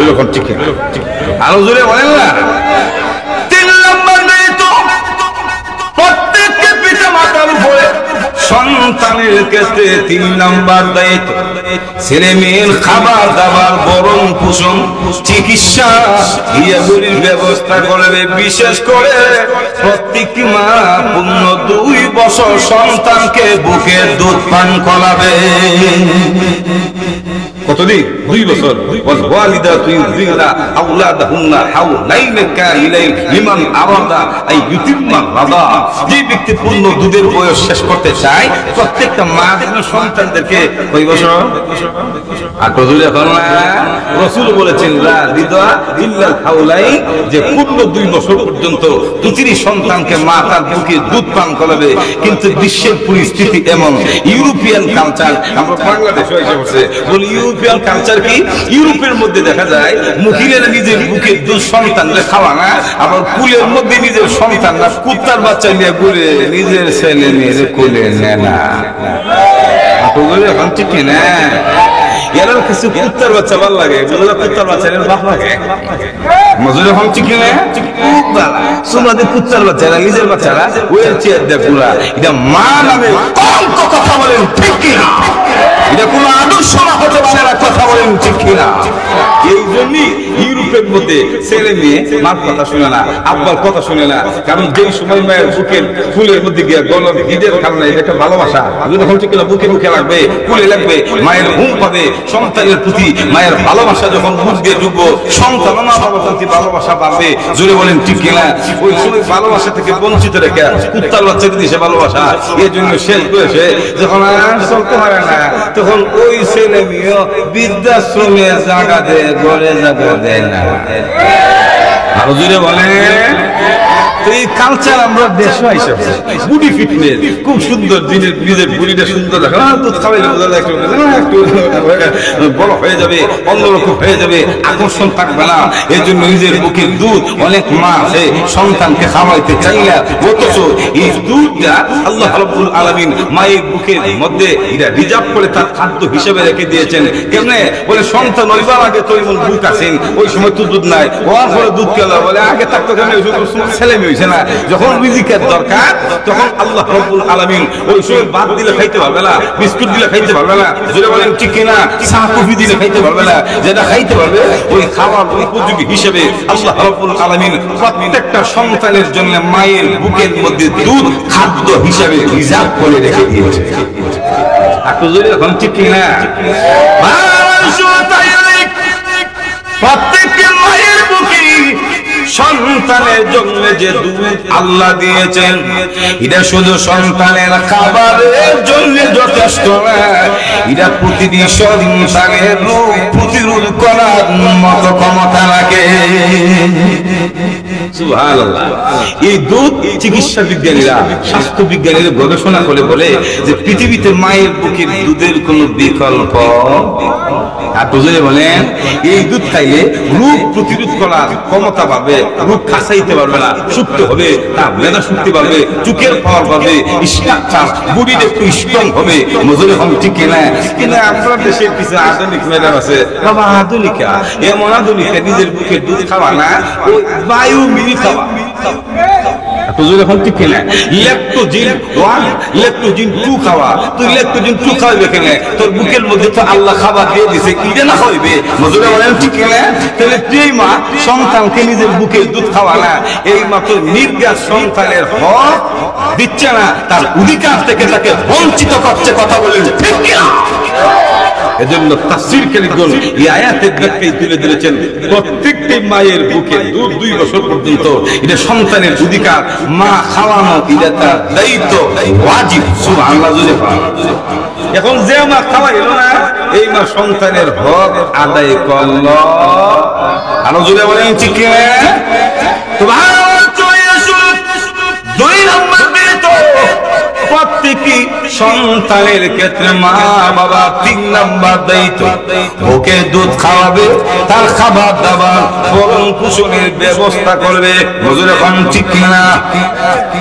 যখন ঠিক আরো জোরে বলেন না। 3 নম্বর দায়িত্ব প্রত্যেককে পিতা মাতার উপরে সন্তানের ক্ষেত্রে 3 নম্বর দায়িত্ব ছেলে মেয়ের খাবার দাবার, বরণ পোষণ, চিকিৎসা ইত্যাদির ব্যবস্থা করবে। বিশেষ করে প্রত্যেকটি মা পূর্ণ 2 বছর সন্তানকে বুকের দুধ পান করাবে। কতদিন? 2 বছর। ওয়ালিদাতু ইযিনা আওলাদাহুন্না হাওলাইন কামিলাইন লিমান আরাদা আই ইউতিম্মা রাদা। যে ব্যক্তি পূর্ণ দুধের বয়স শেষ করতে চায়, প্রত্যেকটা মা যেন সন্তানদেরকে কয় বছর? 8 বছর। এখন রাসূল বলেছেন লা রিদা ইল্লাল হাওলাইন, যে পূর্ণ 2 বছর পর্যন্ত প্রতিটি সন্তানকে মা তার বুকে দুধ পান করাবে। কিন্তু বিশ্বের পরিস্থিতি এমন, ইউরোপিয়ান কালচার আমরা বাংলাদেশে এসে পড়ছে। বলি ইউরোপিয়ান কালচার কি? ইউরোপের মধ্যে দেখা যায় মহিলারা নিজের বুকে দুধ সন্তানরা খাওয়া না, আবার কুলের মধ্যে নিজের সন্তানরা কুত্তার বাচ্চা নিয়ে ঘুরে, নিজের ছেলে মেয়ের কোলে নেয় না। এখন ঠিক না? এর কিছু কুত্তার বাচ্চা ভালো লাগে, কুত্তার বাচ্চা ভালো লাগে। মজুরি এখন ঠিক না? কুত্তার বাচ্চারা নিজের বাচ্চারা ওয়েল চেয়ার দেয় পুরা। এটা মা নামে কথা বলেন ঠিক কিনা? এটা কোন আদর্শ না হতে পারে না, কথা বলেন ঠিক কিনা? এই জন্যই ইউরোপের মধ্যে ছেলে মেয়ে মার কথা শুনে না, আব্বার কথা শুনে না। কারণ যেই সময় মায়ের বুকের ফুলের মধ্যে গিয়ে গলম ঈদের কারণে এটা ভালোবাসা, যখন ঠিক বুকে বুকে লাগবে, ফুলে লাগবে, মায়ের ঘুম পাবে, সন্তানের প্রতি মায়ের ভালোবাসা যখন বুক দিয়ে ঢুকবো, সন্তান মা বাবার প্রতি ভালোবাসা বাড়বে। জোরে বলেন ঠিক কিনা? ওই সময় ভালোবাসা থেকে বঞ্চিত রেখে কুত্তার বাচ্চাকে দিয়েছে ভালোবাসা। এই জন্য শেষ করেছে যখন আর চলতে পারে না, তখন ওই ছেলে মেয়ে বৃদ্ধাশ্রমে জায়গা দেয়, ঘরে জায়গা দেয় না। আরো জোরে বলে। এই কালচার আমরা দেশে আইসা বডি ফিটনেস খুব সুন্দর, নিজের বডিটা সুন্দর রাখা, দুধ খাওয়াইলে বোঝা যায় একটু বড় হয়ে যাবে, অন্যরকম হয়ে যাবে, আকর্ষণ থাকবে না। এই জন্য নিজের বুকের দুধ অনেক মা আছে সন্তানকে খাওয়াইতে চাই না, অথচ এই দুধটা আল্লাহ রাব্বুল আলামিন মায়ের বুকের মধ্যে এটা রিজার্ভ করে তার খাদ্য হিসেবে রেখে দিয়েছেন। কেমনে? বলে সন্তান হইবার আগে তো এমন বুক আছেন, ওই সময় তো দুধ নাই, হওয়ার পরে দুধ খেলা বলে আগে থাকতো কেন? ছেলে মেয়ে হয়েছে না, যখন রিজিকের দরকার তখন আল্লাহ রাব্বুল আলামিন ওই সময় ভাত দিলে খাইতে পারবে না, বিস্কুট দিলে খাইতে পারবে না, যেটা বলেন ঠিক কিনা, চা কফি দিলে খাইতে পারবে না, যেটা খাইতে পারবে ওই খাবার উপযোগী হিসেবে আল্লাহ রাব্বুল আলামিন প্রত্যেকটা সন্তানের জন্য মায়ের বুকের মধ্যে দুধ খাদ্য হিসেবে রিজার্ভ করে রেখে দিয়েছে। এখন ঠিক কিনা? প্রত্যেককে মায়ের বুকে সন্তানের জন্য যে দুধ আল্লাহ দিয়েছেন, এটা শুধু সন্তানের খাবারের জন্য যথেষ্ট না, এটা প্রতিটি সন্তানের রোগ প্রতিরোধ করার মতো ক্ষমতা রাখে। সুবহানাল্লাহ। এই দুধ চিকিৎসা বিজ্ঞানীরা, স্বাস্থ্য বিজ্ঞানীরা গবেষণা করে বলে যে পৃথিবীতে মায়ের বুকের দুধের কোনো বিকল্প। আপনি বলেন এই দুধ খাইলে রোগ প্রতিরোধ করার ক্ষমতা পাবে, রোগ খাসাইতে পারবে না, সুস্থ হবে, তার মেধা শক্তি পাবে, চোখের পাওয়ার পাবে, স্ট্রাকচার বডির একটু স্ট্রং হবে। মজুরি হম ঠিক কিনা? কিন্তু আপনার দেশের কিছু আধুনিক ম্যাডাম আছে, বাবা আধুনিকা, এমন আধুনিকা নিজের বুকের দুধ খাওয়া না, ওই বায়ু মিলি খাওয়া। এখন ঠিক কিনা? ল্যাকটোজিন 1, ল্যাকটোজিন 2 খাওয়া। তুই ল্যাকটোজিন 2 খাওয়াবে কেন? তোর বুকের মধ্যে তো আল্লাহ খাবার দিয়ে দিছে, ইডে না খাইবে। মজুরা বলেন ঠিক কিনা? তাহলে যেই মা সন্তানকে নিজের বুকের দুধ খাওয়া না, এই মা তো নির্গাত সন্তানের হক দিচ্ছে না, তার অধিকার থেকে তাকে বঞ্চিত করছে। কথা বলেন ঠিক কিনা? এজন্য তাফসীর কারীগণ এই আয়াতের ব্যাখ্যায় তুলে ধরেছেন প্রত্যেকটি মায়ের বুকে দুধ 2 বছর পর্যন্ত এটা সন্তানের অধিকার, মা খাওয়ানো এটা তার দায়িত্ব, ওয়াজিব। সুবহানাল্লাহ। এখন যে মা খাওয়াইলো না, এই মা সন্তানের হক আদায় করলো। আরো জোরে বলেন ঠিক কি? সুবহানাল্লাহ। 2 নম্বর বেতন প্রত্যেকটি সন্তানের ক্ষেত্রে মা বাবা 3 নাম্বার দায়িত্ব, ওকে দুধ খাওয়াবে, তার খাবার দাবার ভরণ পোষণের ব্যবস্থা করবে। হুজুর এখন ঠিক না?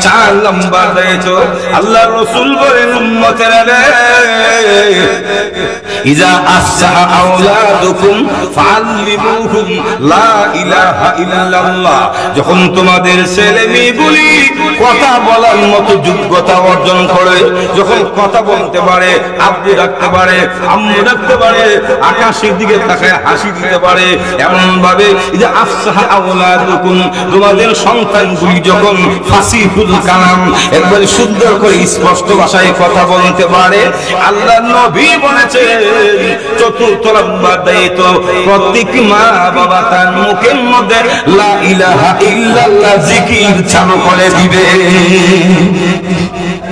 4 নাম্বার দায়িত্ব, আল্লাহর রাসূল বলেন উম্মতেরা, ইজা আসহা আওলাদুকুম ফাআল্লিমুহুম লা ইলাহা ইল্লাল্লাহ। যখন তোমাদের ছেলে মেয়েগুলি কথা বলার মতো যোগ্যতা অর্জন করে, যখন কথা বলতে পারে, আব্বু ডাকতে পারে, আম্মু ডাকতে পারে, আকাশের দিকে তাকায় হাসি দিতে পারে, এমন ভাবে ইজা আসহা আওলাদুকুম, তোমাদের সন্তানগুলি যখন ফাসিহুল কালাম, একবারে সুন্দর করে স্পষ্ট ভাষায় কথা বলতে পারে, আল্লাহর নবী বলেছেন চতুর্থ নাম্বার দায়িত্ব, প্রত্যেক মা বাবা তার মুখের মধ্যে লা ইলাহা ইল্লাল্লাহ জিকির চালু করে দিবে।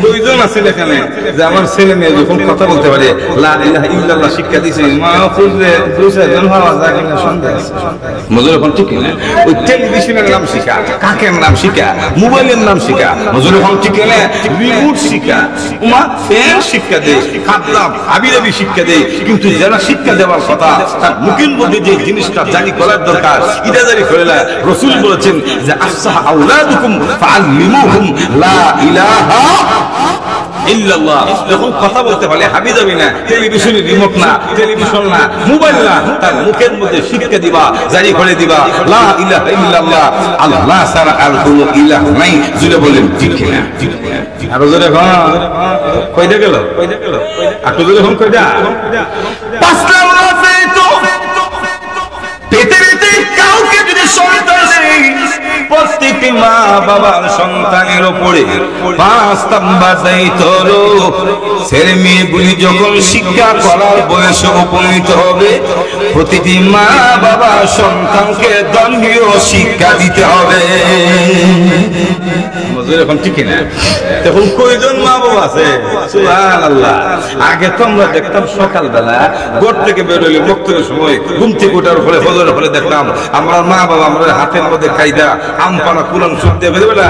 দুইজন আছেন এখানে যে আমার ছেলে মেয়ে যখন কথা বলতে পারে লা ইলাহা ইল্লাল্লাহ শিক্ষা দিয়েছে, মা খুঁজলে দুইজন হওয়া যায় কিনা সন্দেহ আছে। মজুর এখন ঠিক না? ওই টেলিভিশনের নাম শিখা, কাকের নাম শিখা, মোবাইলের নাম শিখা, মজুর এখন ঠিক না? রিমোট শিখা, উমা ফ্যান শিক্ষা দেয়, খাদ্দাম আবিরাবি শিক্ষা দেয়, কিন্তু যারা শিক্ষা দেওয়ার কথা তার মুখের মধ্যে যে জিনিসটা জারি করার দরকার এটা জারি করে না। রাসূল বলেছেন যে আসহা আওলাদুকুম ফাআল্লিমুহুম লা ইলাহা ইল্লাল্লাহ। যখন কথা বলতে পারে হাবিজাবি না, টেলিভিশনের রিমোট না, টেলিভিশন না, মোবাইল না, তার মুখের মধ্যে শিক্ষা দিবা, জারি করে দিবা লা ইলাহা ইল্লাল্লাহ, আল্লাহ ছাড়া আর কোনো ইলাহ নাই। জুড়ে বলেন ঠিক না? আর জোরে কইতে গেল, আর জোরে এখন কইটা 5 নাম্বার দায়িত্ব, পৃথিবীতে কাউকে যদি সন্তান নেই, প্রত্যেকটি মা বাবার সন্তানের উপরে 5 নাম্বার দায়িত্ব হলো ছেলে মেয়েগুলি যখন শিক্ষা করার বয়সে উপনীত হবে, প্রতিটি মা বাবা সন্তানকে ধর্মীয় শিক্ষা দিতে হবে। এখন ঠিক না? এখন কয়জন মা বাবা আছে? সুবহানাল্লাহ। আগে তো আমরা দেখতাম সকালবেলা ঘর থেকে বেরোলে বক্তব্যের সময় ঘুম থেকে ওঠার পরে ফজরের পরে দেখলাম আমরা মা বাবা আমাদের হাতের মধ্যে কায়দা আম পানা কুরআন শুনতে বেরোবেলা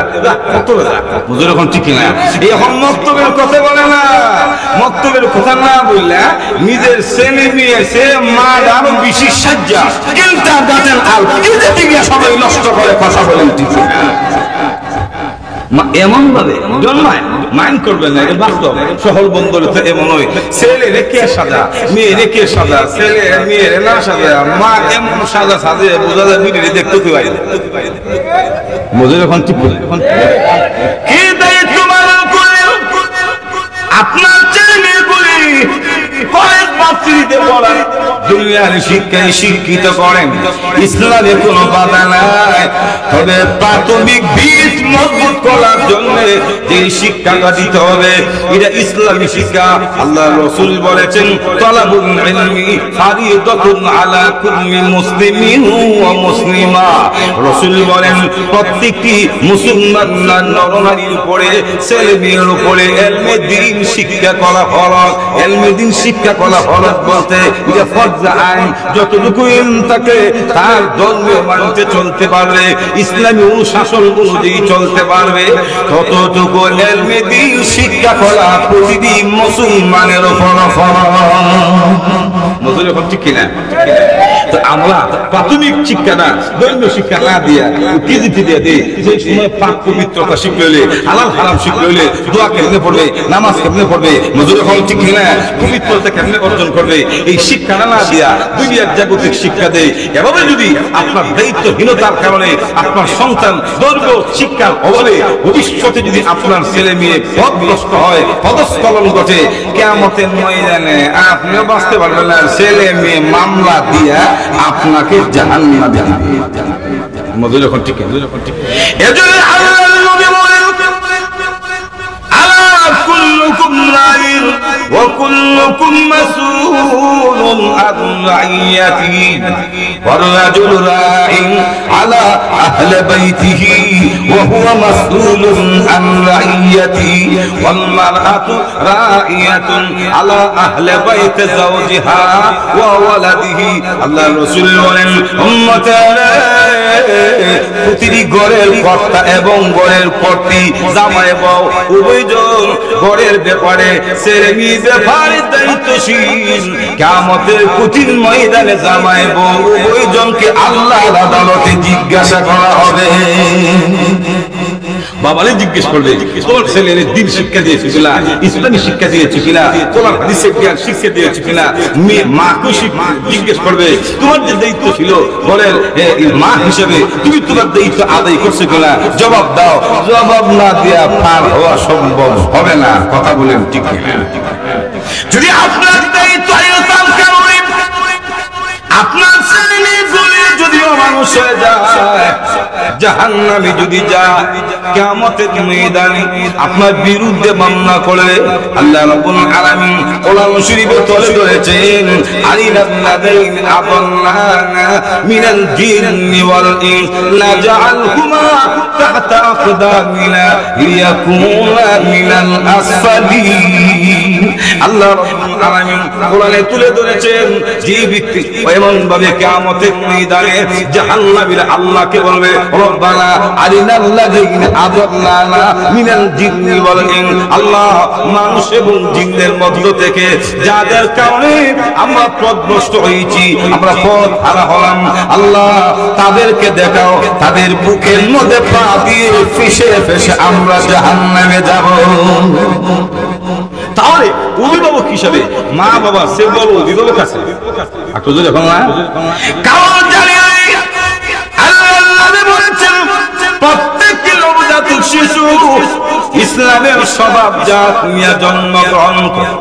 মক্তবে যা। হুজুর এখন ঠিক না? এখন মক্তবের কথা বলে না, মক্তবের কথা না বললে নিজের ছেলে মেয়ে সে মা আরো বেশি সাজ্জা কিন্তু দাঁতেন আর নিজে থেকে সবাই নষ্ট করে কথা বলেন ঠিক না? এমন ভাবে জন্মায় মাইন্ড করবেন না, এটা বাস্তব। শহর বন্দরে তো এমন হয়, ছেলে রেখে সাজা, মেয়ে রেখে সাজা, ছেলে মেয়ে না সাজা, মা এমন সাজা সাজে বোঝা যায় মিডিয়ে দেখতে তো পাই। মজুর এখন ঠিক করে কি দায়িত্ব পালন করেন আপনার ছেলে মেয়েগুলি কলেজ ভার্সিটিতে পড়ান, দুনিয়ার শিক্ষায় শিক্ষিত করেন, ইসলামে কোনো বাধা নাই। তবে প্রাথমিক বীজ মজবুত করার জন্য যে শিক্ষাটা দিতে হবে এটা ইসলামী শিক্ষা। আল্লাহ রাসূল বলেছেন তালাবুল ইলমি ফারিদাতুন আলা কুল্লি মুসলিমিন ওয়া মুসলিমা। রাসূল বলেন প্রত্যেকটি মুসলমান নরনারীর উপরে, ছেলে মেয়ের উপরে ইলমে দ্বীন শিক্ষা করা ফরজ। ইলমে দ্বীন শিক্ষা করা ফরজ বলতে এটা ফরজ আইন, যতটুকু ইলম থাকে তার ধর্মীয় মানতে চলতে পারবে, ইসলামী অনুশাসন অনুযায়ী চলতে পারবে, ততটুকু ইলমে দ্বীন শিক্ষা করা প্রতিটি মুসলমানের উপর ফরজ। মজুর এখন ঠিক কিনা? তো আমরা প্রাথমিক শিক্ষাটা ধর্মীয় শিক্ষা না দিয়া কেজিতে দিয়ে দিই, সেই সময় পাক পবিত্রতা শিখতে হলে, হালাল হারাম শিখতে হলে দোয়া কেমনে পড়বে, নামাজ কেমনে পড়বে, মজুর এখন ঠিক কিনা, পবিত্রতা কেমনে অর্জন করবে, এই শিক্ষাটা না দিয়া দুনিয়ার জাগতিক শিক্ষা দেয়। এভাবে যদি আপনার দায়িত্বহীনতার কারণে আপনার সন্তান ধর্মীয় শিক্ষার অভাবে ভবিষ্যতে যদি আপনার ছেলে মেয়ে পথভ্রষ্ট হয়, পদস্খলন ঘটে, কিয়ামতের ময়দানে আপনিও বাঁচতে পারবেন না, ছেলে মেয়ে মামলা দিয়া আপনাকে জাহান্নামে দিবে। মজুর এখন ঠিক এজন্য আল্লাহর নবী বলেন আলা কুল্লুকুম রাইন ওয়া কুল্লুকুম মাসউলুন আন রাইয়াতিহি ওয়ার রাজুলু রাইন আলা আহলি বাইতিহি ওয়া হুয়া মাসউলুন আন রাইয়াতিহি ওয়াল মারআতু রাইয়াতুন আলা আহলি বাইতি যাওজিহা ওয়া ওয়ালাদিহি। আল্লাহর রাসূল বলেন উম্মতারা প্রতিটি ঘরের কর্তা এবং ঘরের কর্ত্রী জামাই বউ উভয়জন ঘরের ব্যাপারে ছেলে মেয়ে ব্যাপারে দায়িত্বশীল। কিয়ামতের কঠিন ময়দানে জামাই বউ উভয়জনকে আল্লাহর আদালতে জিজ্ঞাসা করা হবে। বাবারে জিজ্ঞেস করবে তোর ছেলের দিন শিক্ষা দিয়েছে কিনা, ইসলামী শিক্ষা দিয়েছে কিনা, কোরআন হাদিসের জ্ঞান শিক্ষা দিয়েছে কিনা। মাকে জিজ্ঞেস করবে তোমার যে দায়িত্ব ছিল ঘরের মা হিসেবে তুমি তোমার দায়িত্ব আদায় করছো কিনা। জবাব দাও, জবাব না দেয়া পার হওয়া সম্ভব হবে না। কথা বলেন ঠিক কিনা? যদি আপনার দায়িত্ব আপনার ছেলে যদিও মানুষ হয়ে যায়, জাহান্নামে যদি যায়, কিয়ামতের ময়দানে আপনার বিরুদ্ধে মামলা করে আল্লাহ রাব্বুল আলামিন কোরআন শরীফে তুলে ধরেছেন আলিলাল্লাযীন আদাল্লানা মিনাল জিন্নি ওয়াল ইনস লাজআলহুমা তাহতা আকদামিনা লিয়াকুনা মিনাল আসফালিন। আল্লাহ রাব্বুল আলামিন কোরআনে তুলে ধরেছেন যে ব্যক্তি এমন ভাবে কিয়ামতের ময়দানে জাহান্নামীরা আল্লাহকে বলবে রব্বানা আরিনাল্লাযীনা আযাল্লানা মিনাল জিন্নি ওয়াল ইনস, আল্লাহ মানুষ এবং জিনদের মধ্য থেকে যাদের কারণে আমরা পথভ্রষ্ট হয়েছি, আমরা পথ হারা হলাম, আল্লাহ তাদেরকে দেখাও, তাদের বুকের মধ্যে পা দিয়ে ফেসে ফেসে আমরা জাহান্নামে যাব। তাহলে অভিভাবক হিসাবে মা বাবা সে বড় অভিভাবক আছে কারণ জানি আল্লাহ বলেছেন প্রত্যেকটি নবজাতক শিশু ইসলামের স্বভাবজাত নিয়ে জন্মগ্রহণ করে।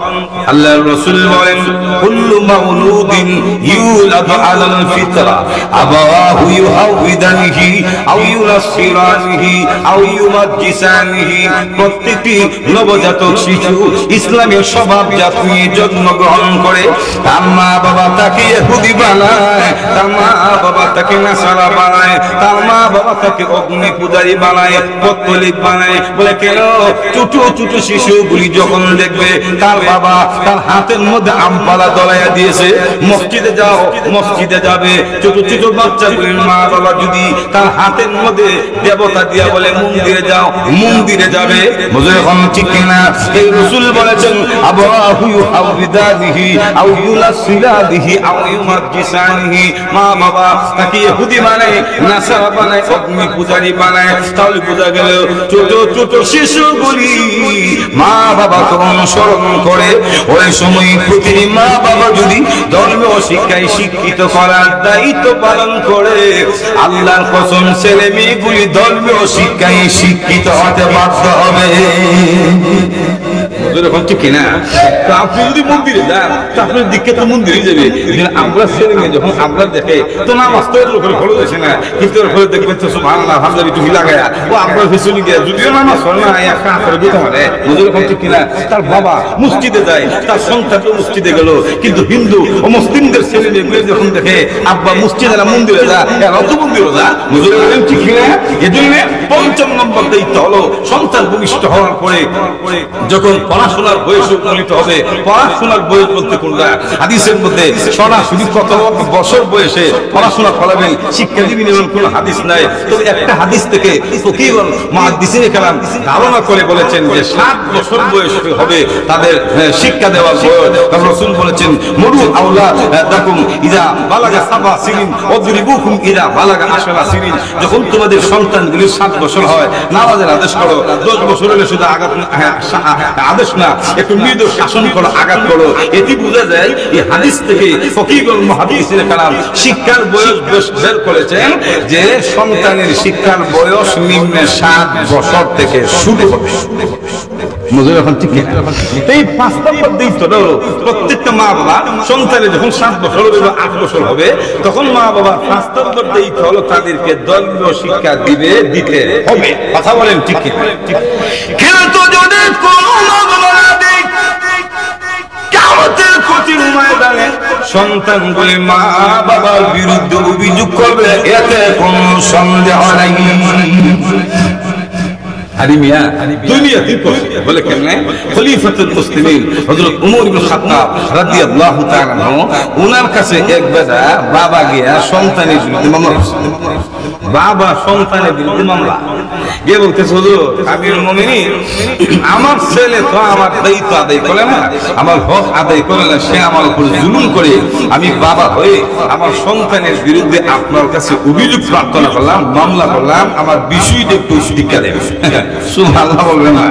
আল্লাহর রাসূল বলেন কুল্লু মাউলুদিন ইউলাদু আলাল ফিতরা আবাওয়াহু ইউহাউদানিহি আও ইউনাসসিরানিহি আও ইউমাজ্জিসানিহি। প্রত্যেকটি নবজাতক শিশু ইসলামের স্বভাবজাত নিয়ে জন্মগ্রহণ করে। তার মা বাবা তাকে ইহুদি বানায়, তার মা বাবা তাকে নাসারা বানায়, তার মা বাবা তাকে অগ্নি পূজারী বানায়, পত্তলিক বানায়। বলে কেন? ছোট ছোট শিশুগুলি যখন দেখবে তার বাবা তার হাতের মধ্যে আমপালা দলাইয়া দিয়েছে, মসজিদে যাও, মসজিদে যাবে। ছোট ছোট বাচ্চাগুলির মা বাবা যদি তার হাতের মধ্যে দেবতা দিয়া বলে মন্দিরে যাও, মন্দিরে যাবে। বুঝে এখন ঠিক কিনা? এই রাসূল বলেছেন আবাহু ইউহাউদানিহি আও ইউনাসসিরানিহি আও ইউমাজ্জিসানিহি। মা বাবা তাকে ইহুদি বানায়, নাসারা বানায়, অগ্নি পূজারী বানায়। তাহলে বোঝা গেল ছোট ছোট শিশুগুলি মা বাবাকে অনুসরণ করে। ওই সময় প্রতিটি মা বাবা যদি ধর্মীয় শিক্ষায় শিক্ষিত করার দায়িত্ব পালন করে, আল্লাহর কসম ছেলে মেয়েগুলি ধর্মীয় শিক্ষায় শিক্ষিত হতে বাধ্য হবে। আপনি যদি মন্দিরে যান তো আপনার দিকে তো মন্দিরে যাবে। আমরা ছেলে মেয়ে যখন আমরা দেখে তো নামাজ তো এর উপরে খরচ হয়েছে না, কিন্তু এর ফলে দেখবেন তো সুবহানাল্লাহ আলহামদুলিল্লাহ একটু হিলা গায়া ও আপনার ফেসুলি গিয়ে যদিও নামাজ পড়ে না একটা করে দিতে পারে। বুঝলে এখন ঠিক কিনা? তার বাবা মসজিদে যায়, তার সন্তানও মসজিদে গেল, কিন্তু হিন্দু ও মুসলিমদের ছেলে মেয়েগুলো যখন দেখে আব্বা মসজিদে না মন্দিরে যা, এরা তো মন্দিরে যা। বুঝলে ঠিক কিনা? এজন্য ৫ম নম্বর দায়িত্ব হলো সন্তান ভূমিষ্ঠ হওয়ার পরে যখন পড়াশোনার বয়স উপনীত হবে, পড়াশোনার বয়স বলতে কোনটা? হাদিসের মধ্যে সরাসরি কত বছর বয়সে পড়াশোনা করাবেন শিক্ষা দিবেন এমন কোন হাদিস নাই। তবে একটা হাদিস থেকে ফকিহুল মুহাদ্দিসিনে কেরাম ধারণা করে বলেছেন যে 7 বছর বয়স হবে তাদের শিক্ষা দেওয়ার বয়স। কারণ রাসূল বলেছেন মুরু আওলাদাকুম ইযা বালাগা 7 সিনিন ওয়াদরিবুহুম ইযা বালাগা 10 সিনিন। যখন তোমাদের সন্তানগুলি 7 বছর হয় নামাজের আদেশ করো। 10 বছর হলে শুধু আদেশ না, একটু মৃদু শাসন করো, আঘাত করো। এটি বোঝা যায় এই হাদিস থেকে ফকিহুল মুহাদ্দিসিনে কেরাম শিক্ষার বয়স বের করেছেন যে সন্তানের শিক্ষার বয়স নিম্নে 7 বছর থেকে শুরু হবে। এই 5 নম্বর দায়িত্বটা হলো প্রত্যেকটা মা বাবা সন্তানের যখন 7 বছর হবে বা 8 বছর হবে তখন মা বাবা 5 নম্বর দায়িত্ব হলো তাদেরকে ধর্মীয় শিক্ষা দিতে হবে। কথা বলেন ঠিক কি? কিন্তু যদি কোনো মা বাবা না দেয় কিয়ামতের কঠিন ময়দানে সন্তানগুলি মা বাবার বিরুদ্ধে অভিযোগ করবে, এতে কোনো সন্দেহ নাই। হারিমিয়া দুনিয়া কি করছে বলে কেমনে খলিফাতুল মুসলিমিন হযরত ওমর ইবনে খাত্তাব রাদিয়াল্লাহু তাআলা আনহু ওনার কাছে এক বেদা বাবা গিয়া সন্তানের বিরুদ্ধে মামলা করছে বাবা সন্তানের বিরুদ্ধে মামলা গিয়ে বলতেছে হুজুর আমিরুল মুমিনিন আমার ছেলে তো আমার দায়িত্ব আদায় করে না আমার হক আদায় করে না সে আমার উপর জুলুম করে আমি বাবা হয়ে আমার সন্তানের বিরুদ্ধে আপনার কাছে অভিযোগ প্রার্থনা করলাম মামলা করলাম আমার বিষয়টা একটু শিক্ষা দেবেন সুবহানাল্লাহ বলবেন না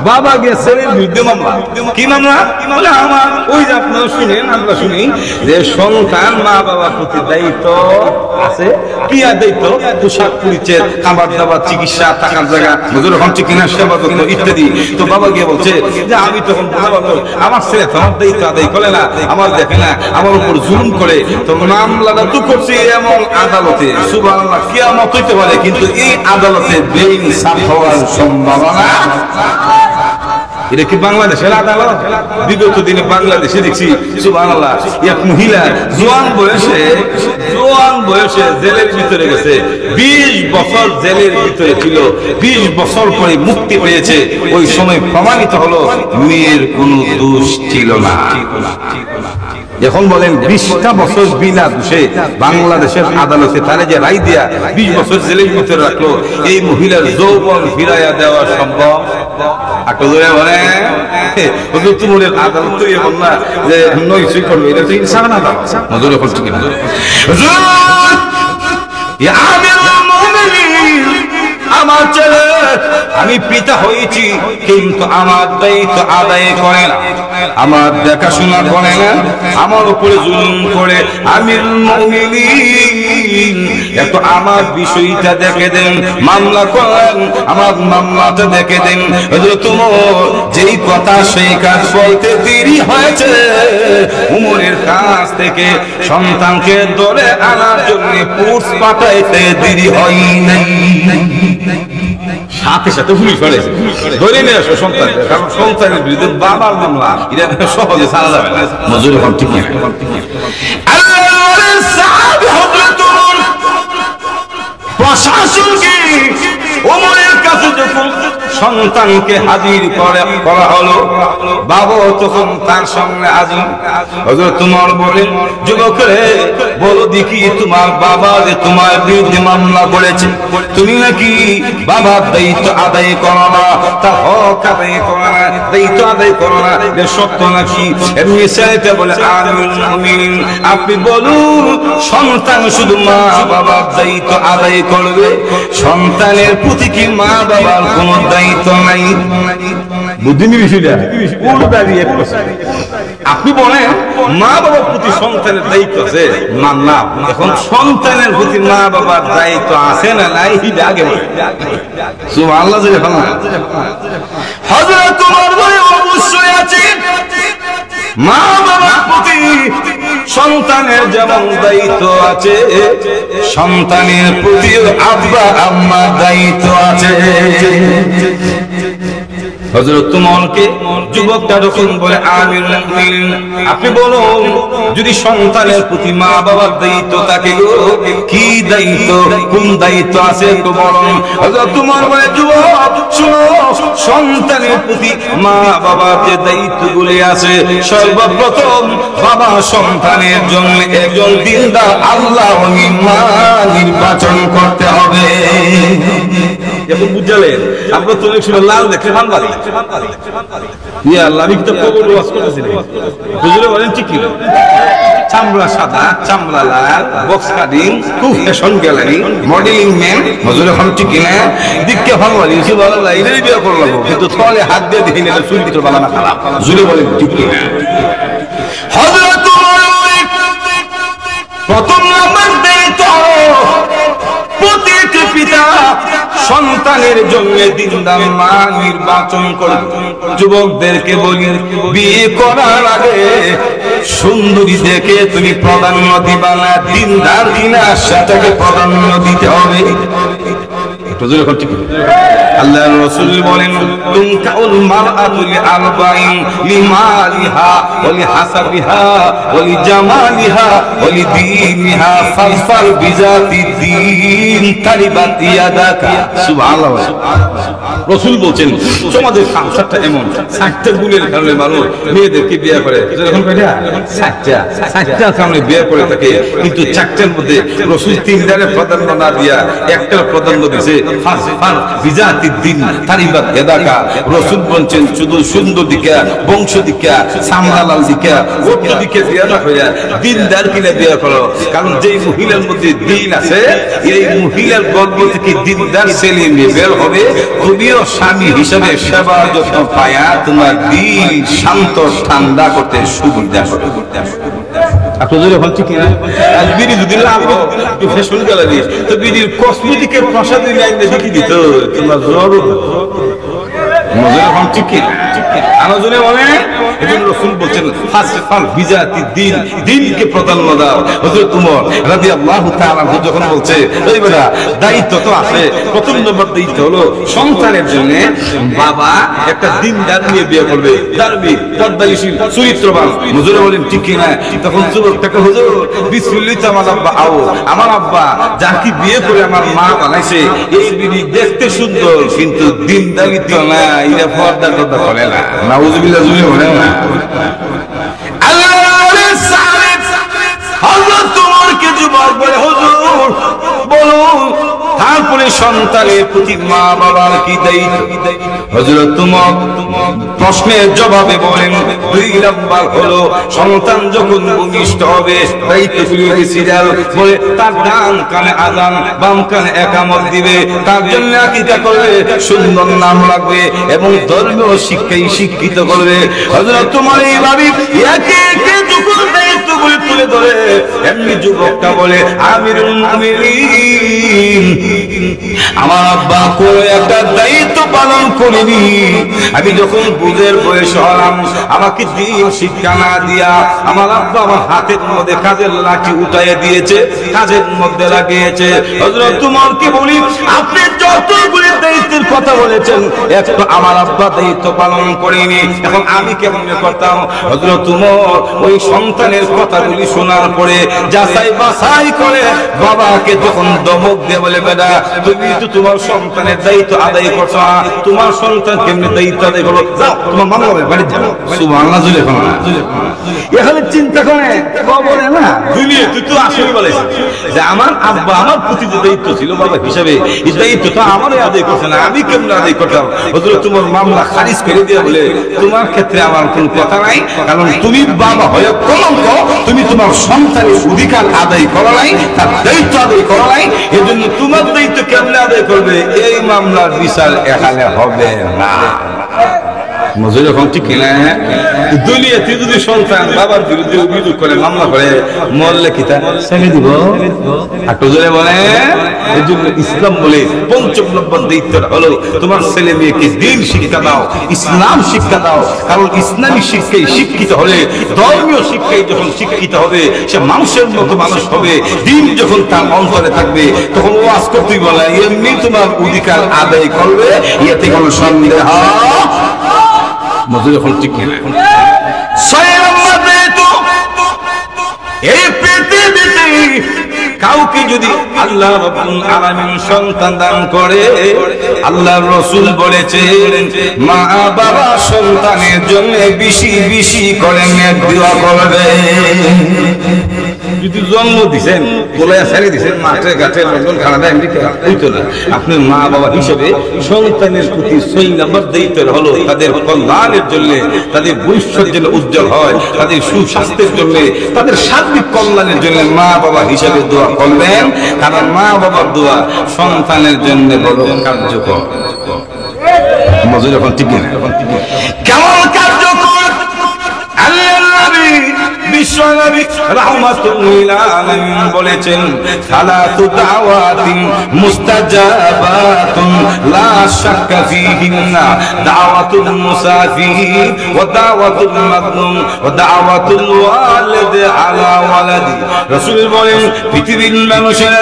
বাবা গিয়ে ছেলের বিরুদ্ধে মামলা কি মামলা বলে আমার ওই যে আপনারা শুনেন আমরা শুনি যে সন্তান মা বাবার প্রতি দায়িত্ব আছে কি আর দায়িত্ব পোশাক পরিচ্ছদ খাবার দাবার চিকিৎসা থাকার জায়গা যখন চিকিৎসা সেবা যত্ন ইত্যাদি তো বাবা গিয়ে বলছে যে আমি তখন আমার ছেলে তো আমার দায়িত্ব আদায় করে না আমার দেখে না আমার উপর জুলুম করে তো মামলাটা তো করছি এমন আদালতে সুবহানাল্লাহ কিয়ামত হইতে পারে কিন্তু এই আদালতে বেইনসাফ হওয়ার সম্ভাবনা এটা কি বাংলাদেশের আদালত বিগত দিনে বাংলাদেশে দেখছি সুবহানাল্লাহ এক মহিলা জোয়ান বয়সে জেলের ভিতরে গেছে 20 বছর জেলের ভিতরে ছিল 20 বছর পরে মুক্তি পেয়েছে ওই সময় প্রমাণিত হলো মেয়ের কোনো দোষ ছিল না এখন বলেন 20টা বছর বিনা দোষে বাংলাদেশের আদালতে তারে যে রায় দিয়া 20 বছর জেলের ভিতরে রাখলো এই মহিলার যৌবন ফিরাইয়া দেওয়া সম্ভব আকলে বলে হুজুর তোমাদের আদালত তো এমন না যে নয় সুই করবে এটা তো ইনসাফ না হুজুর এখন ঠিক না হুজুর ইয়া আমিরুল মুমিনিন আমার ছেলে আমি পিতা হয়েছি কিন্তু আমার দায়িত্ব আদায় করে না আমার দেখাশোনা করে না আমার উপরে জুলুম করে আমিরুল মুমিনিন একটু আমার বিষয়টা দেখে দেন মামলা করেন আমার মামলাটা দেখে দেন তোমার যেই কথা সেই কাজ বলতে দেরি হয়েছে উমরের কাছ থেকে সন্তানকে ধরে আনার জন্য পুলিশ পাঠাইতে দেরি হয় নাই সাথে সাথে পুলিশ পাঠাইছে ধরে নিয়ে আসো সন্তান কারণ সন্তানের বিরুদ্ধে বাবার মামলা এটা সহজে ছাড়া যাবে না মজুরি এখন ঠিক নেই প্রশাসনকে ওমরের কাছে যখন সন্তানকে হাজির করা হলো বাবা তখন তার সামনে হাজির হযরত ওমর বলেন যুবক রে বলো দেখি তোমার বাবা যে তোমার বিরুদ্ধে মামলা করেছে তুমি নাকি বাবার দায়িত্ব আদায় করো না তার হক আদায় করো না দায়িত্ব আদায় করো না এটা সত্য নাকি এমনি ছেলেটা বলে আমিরুল মুমিনিন আপনি বলুন সন্তান শুধু মা বাবার দায়িত্ব আদায় করবে সন্তানের প্রতি কি মা বাবার কোনো দায়িত্ব নাই বুদ্ধিনি বিষয়টা পুরোটা রিয়েক্ট করছে আপনি বলেন মা বাবার প্রতি সন্তানের দায়িত্ব আছে না এখন সন্তানের প্রতি মা বাবার দায়িত্ব আছে না নাই এটা আগে বলে সুবহানাল্লাহ হযরত ওমর বলে অবশ্যই আছে মা বাবার প্রতি সন্তানের যেমন দায়িত্ব আছে সন্তানের প্রতি আব্বা আম্মার দায়িত্ব আছে হযরত ওমরকে যুবকটা যখন বলে আমিরুল মুমিনিন আপনি বলুন যদি সন্তানের প্রতি মা বাবার দায়িত্ব থাকে কি দায়িত্ব কোন দায়িত্ব আছে একটু বলুন হযরত ওমর বলে যুবক শুনো সন্তানের প্রতি মা বাবার যে দায়িত্বগুলি আছে সর্বপ্রথম বাবা সন্তানের জন্য একজন দিনদার আল্লাহর মা নির্বাচন করতে হবে এখন বুঝলেন আমরা তো শুনে লাল দেখে ভাঙবাড়ি ইয়া আল্লাহ আমি তো কবর ওয়াজ করতেছি বুঝলে বলেন ঠিক কি চামড়া সাদা চামড়া লাল বক্স কাটিং খুব ফ্যাশন গ্যালারি মডেলিং ম্যান বুঝলে এখন ঠিক কি না দিককে ভাঙবাড়ি সে বলে লাইনের বিয়ে করলাম কিন্তু তলে হাত দিয়ে দেখি না সুই ভিতর বানানো খারাপ বুঝলে বলেন ঠিক কি না হযরত প্রথম নাম্বার দায়িত্ব প্রতিটি পিতা সন্তানের জন্য দিনদার মা নির্বাচন করে যুবকদেরকে বলি বিয়ে করার আগে সুন্দরী দেখে তুমি প্রাধান্য দিবা না দিনদার কিনা সেটাকে প্রাধান্য দিতে হবে একটু হুজুর এখন ঠিক আল্লাহর রাসূল বলেন তুনকাউল মারআতু লিআরবাইন লিমালিহা ওয়া লিহাসাবিহা ওয়া লিজামালিহা ওয়া লিদীনিহা ফারফার বিজাতি দ্বীন তারিবাত ইয়াদাকা সুবহানাল্লাহ। রাসূল বলেন তোমাদের সংসারটা এমন 60টা গুণের কারণে মানুষ মেয়েদেরকে বিয়ে করে যখন কয়টা 60টা কারণে বিয়ে করে থাকে, কিন্তু 4টার মধ্যে রাসূল 3টারে প্রাধান্য না দিয়া একটার প্রাধান্য দিয়েছে ফারফার বিজাতি দ্বীন তারিবাত ইয়াদাকা। রাসূল বলেন শুধু সুন্দর দিকে বংশ দিকে সামলালাল দিকে ওত দিকে বিয়ে না হইয়া দিনদার কিনে বিয়ে করো, কারণ যেই মহিলার মধ্যে দিন আছে এই মহিলার গর্ভ থেকে দিনদার ছেলে মেয়ে বের হবে, তুমিও স্বামী হিসাবে সেবা যত্ন পায়া তোমার দিন শান্ত ঠান্ডা করতে সুবিধা হবে। আপনাদের এখন ঠিক না বিড়ি যদি লাগো একটু ফ্যাশন গ্যালারি তো বিড়ির কসমেটিকের প্রসাদ লাইন দেখি দিত তোমার জ্বর মজা এখন ঠিক আলোচনা বলে এজন্য রাসূল বলেন ফাসফাল বিজাতি দ্বীন দ্বীনকে প্রাধান্য দাও। হযরত ওমর রাদিয়াল্লাহু তাআলা যখন বলছে এই বেটা দায়িত্ব তো আছে, প্রথম নম্বর দায়িত্ব হলো সন্তানের জন্য বাবা একটা দ্বীনদার নিয়ে বিয়ে করবে, দারবি পর্দাশীল চরিত্রবান। হুজুর বলেন ঠিক কি না? তখন যুবকটাকে হুজুর বিসমিল্লাহ আমার আব্বা আও আমার আব্বা যাকে বিয়ে করে আমার মা বানাইছে এই বিড়ি দেখতে সুন্দর কিন্তু দ্বীনদারিত্ব না, এটা পর্দা টর্দা করে না। নাউযুবিল্লাহ জুলে বলেন না আল্লাহর সালেহ হযরত ওমরকে যুবক বলে হুজুর বলুন তারপরে সন্তানের প্রতি মা বাবার কি দায়িত্ব? হযরত ওমর প্রশ্নের জবাবে বলেন 2 নাম্বার হলো সন্তান যখন ভূমিষ্ঠ হবে দায়িত্বগুলো সিরিয়াল বলে তার ডান কানে আযান বাম কানে ইকামত দিবে, তার জন্য আকীদা করবে, সুন্দর নাম রাখবে এবং ধর্মীয় শিক্ষায় শিক্ষিত করবে। হযরত ওমর এইভাবে একে একে যখন দায়িত্বগুলো তুলে ধরে এমনি যুবকটা বলে আমিরুল মুমিনিন আমার আব্বা কোন একটা দায়িত্ব পালন করেনি, আমি যখন বুঝের বয়স হলাম আমাকে দিন শিক্ষা না দিয়া আমার আব্বা আমার হাতের মধ্যে কাজের লাঠি উঠাইয়া দিয়েছে, কাজের মধ্যে লাগিয়েছে। হযরত ওমরকে বলি আপনি যতগুলো দায়িত্বের কথা বলেছেন একটু আমার আব্বা দায়িত্ব পালন করেনি, এখন আমি কেমন করতাম? হযরত ওমর ওই সন্তানের কথাগুলি শোনার পরে যাচাই বাছাই করে বাবাকে তখন দমক দিয়ে বলে বেটা তুমি তো তোমার সন্তানের দায়িত্ব আদায় করছো না, তোমার সন্তান কেমনে দায়িত্ব আদায় করো, যাও তোমার মামা বাড়ি যাও। সুবহানাল্লাহ জুলে এখন না এখানে চিন্তা করে বলে না দুনিয়া তুই তো আসলে বলেছিস যে আমার আব্বা আমার প্রতি যে দায়িত্ব ছিল বাবা হিসাবে এই দায়িত্ব তো আমারই আদায় করছে না, আমি কেমনে আদায় করতাম? হযরত তোমার মামলা খারিজ করে দিয়ে বলে তোমার ক্ষেত্রে আমার কোনো কথা নাই, কারণ তুমি বাবা হয়ে কলঙ্ক, তুমি তোমার সন্তানের অধিকার আদায় করা নাই, তার দায়িত্ব আদায় করা নাই, এজন্য তোমার দায়িত্ব কেমনে আদায় করবে এই মামলার বিচার এখানে হবে না। মজুর এখন ঠিক কিনা দুনিয়াতে যদি সন্তান বাবার বিরুদ্ধে অভিযোগ করে মামলা করে মরলে কি তা ছেড়ে দিব? একটু জোরে বলে এই জন্য ইসলাম বলে ৫ম নম্বর দায়িত্ব হলো তোমার ছেলে মেয়েকে দিন শিক্ষা দাও, ইসলাম শিক্ষা দাও, কারণ ইসলামী শিক্ষায় শিক্ষিত হলে ধর্মীয় শিক্ষায় যখন শিক্ষিত হবে সে মানুষের মতো মানুষ হবে, দিন যখন তার অন্তরে থাকবে তখন ওয়াজ করতেই বলে এমনি তোমার অধিকার আদায় করবে, এতে কোনো সন্দেহ মজুর এখন ঠিক কিনা? ৬ নম্বর দায়িত্ব এই পৃথিবীতে কাউকে যদি আল্লাহ রাব্বুল আলামিন সন্তান দান করে আল্লাহর রাসূল বলেছেন মা বাবা সন্তানের জন্য বেশি বেশি করে নেক দোয়া করবে। যদি জন্ম দিবেন গোলায় ছেড়ে দিবেন মাঠে ঘাটে লন্ডন কানাডা আমেরিকা হইতো না, আপনি মা বাবা হিসেবে সন্তানের প্রতি ৬ নম্বর দায়িত্ব হলো তাদের কল্যাণের জন্য, তাদের ভবিষ্যৎ যেন উজ্জ্বল হয়, তাদের সুস্বাস্থ্যের জন্য, তাদের সার্বিক কল্যাণের জন্য মা বাবা হিসেবে দোয়া করবেন, কারণ মা বাবার দোয়া সন্তানের জন্য বড় কার্যকর। মজুর এখন ঠিক না কেমন কার্যকর? আল্লাহর নবী বিশ্বনবী রাহমাতুল লিল আলামিন বলেছেন সালাতু দাওয়াতিন মুস্তাজাবাতুন লা শাক্কা ফীহিন্না দাওয়াতুল মুসাফির ওয়া দাওয়াতুল মাযলুম ওয়া দাওয়াতুল ওয়ালিদ আলা ওয়ালাদি। রাসূল বলেন পৃথিবীর মানুষের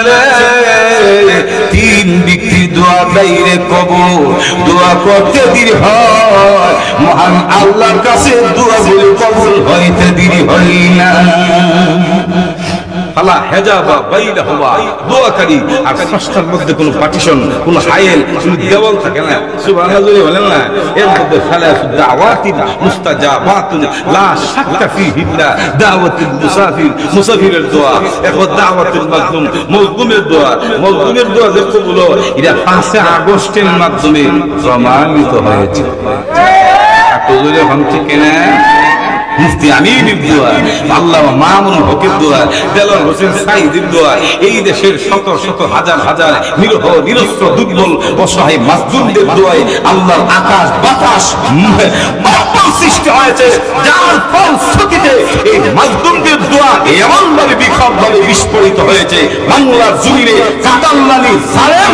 তিন ব্যক্তির দোয়া গাইরে কবুল, দোয়া করতে দেরি হয়, মহান আল্লাহর কাছে দোয়াগুলো কবুল হইতে দেরি হয় না। ফালা হেজাবা বাইনাহুমা, দোয়াকারী আর স্রষ্টার মধ্যে কোনো পার্টিশন, কোনো হায়েল, কোনো দেওয়াল থাকে না। সুবহানাল্লাহ বলেন না, এর মধ্যে সালাতু দাওয়াতিন মুস্তাজাবাতুন লা শাক্কা ফীহিন্না দাওয়াতুল মুসাফির, মুসাফিরের দোয়া, এখন দাওয়াতুল মাযলুম, মজলুমের দোয়া, মজলুমের দোয়া যে কবুল হয় এটা 5 আগস্টের মাধ্যমে প্রমাণিত হয়েছে। আপনাদের এখন ঠিক না? মুফতি আমিনের দোয়া, আল্লামা মামুন হকের দোয়া, দেলোয়ার হোসেন সাইদের দোয়া, এই দেশের শত শত হাজার হাজার নিরহ নিরস্ত্র দুর্বল অসহায় মাজলুমদের দোয়ায় আল্লাহর আকাশ বাতাস সৃষ্টি হয়েছে, যার ফলশ্রুতিতে এই মাজলুমদের দোয়া এমন ভাবে বিক্ষোভ ভাবে বিস্ফোরিত হয়েছে, বাংলার জমিনে কাতাল্লানি সালেম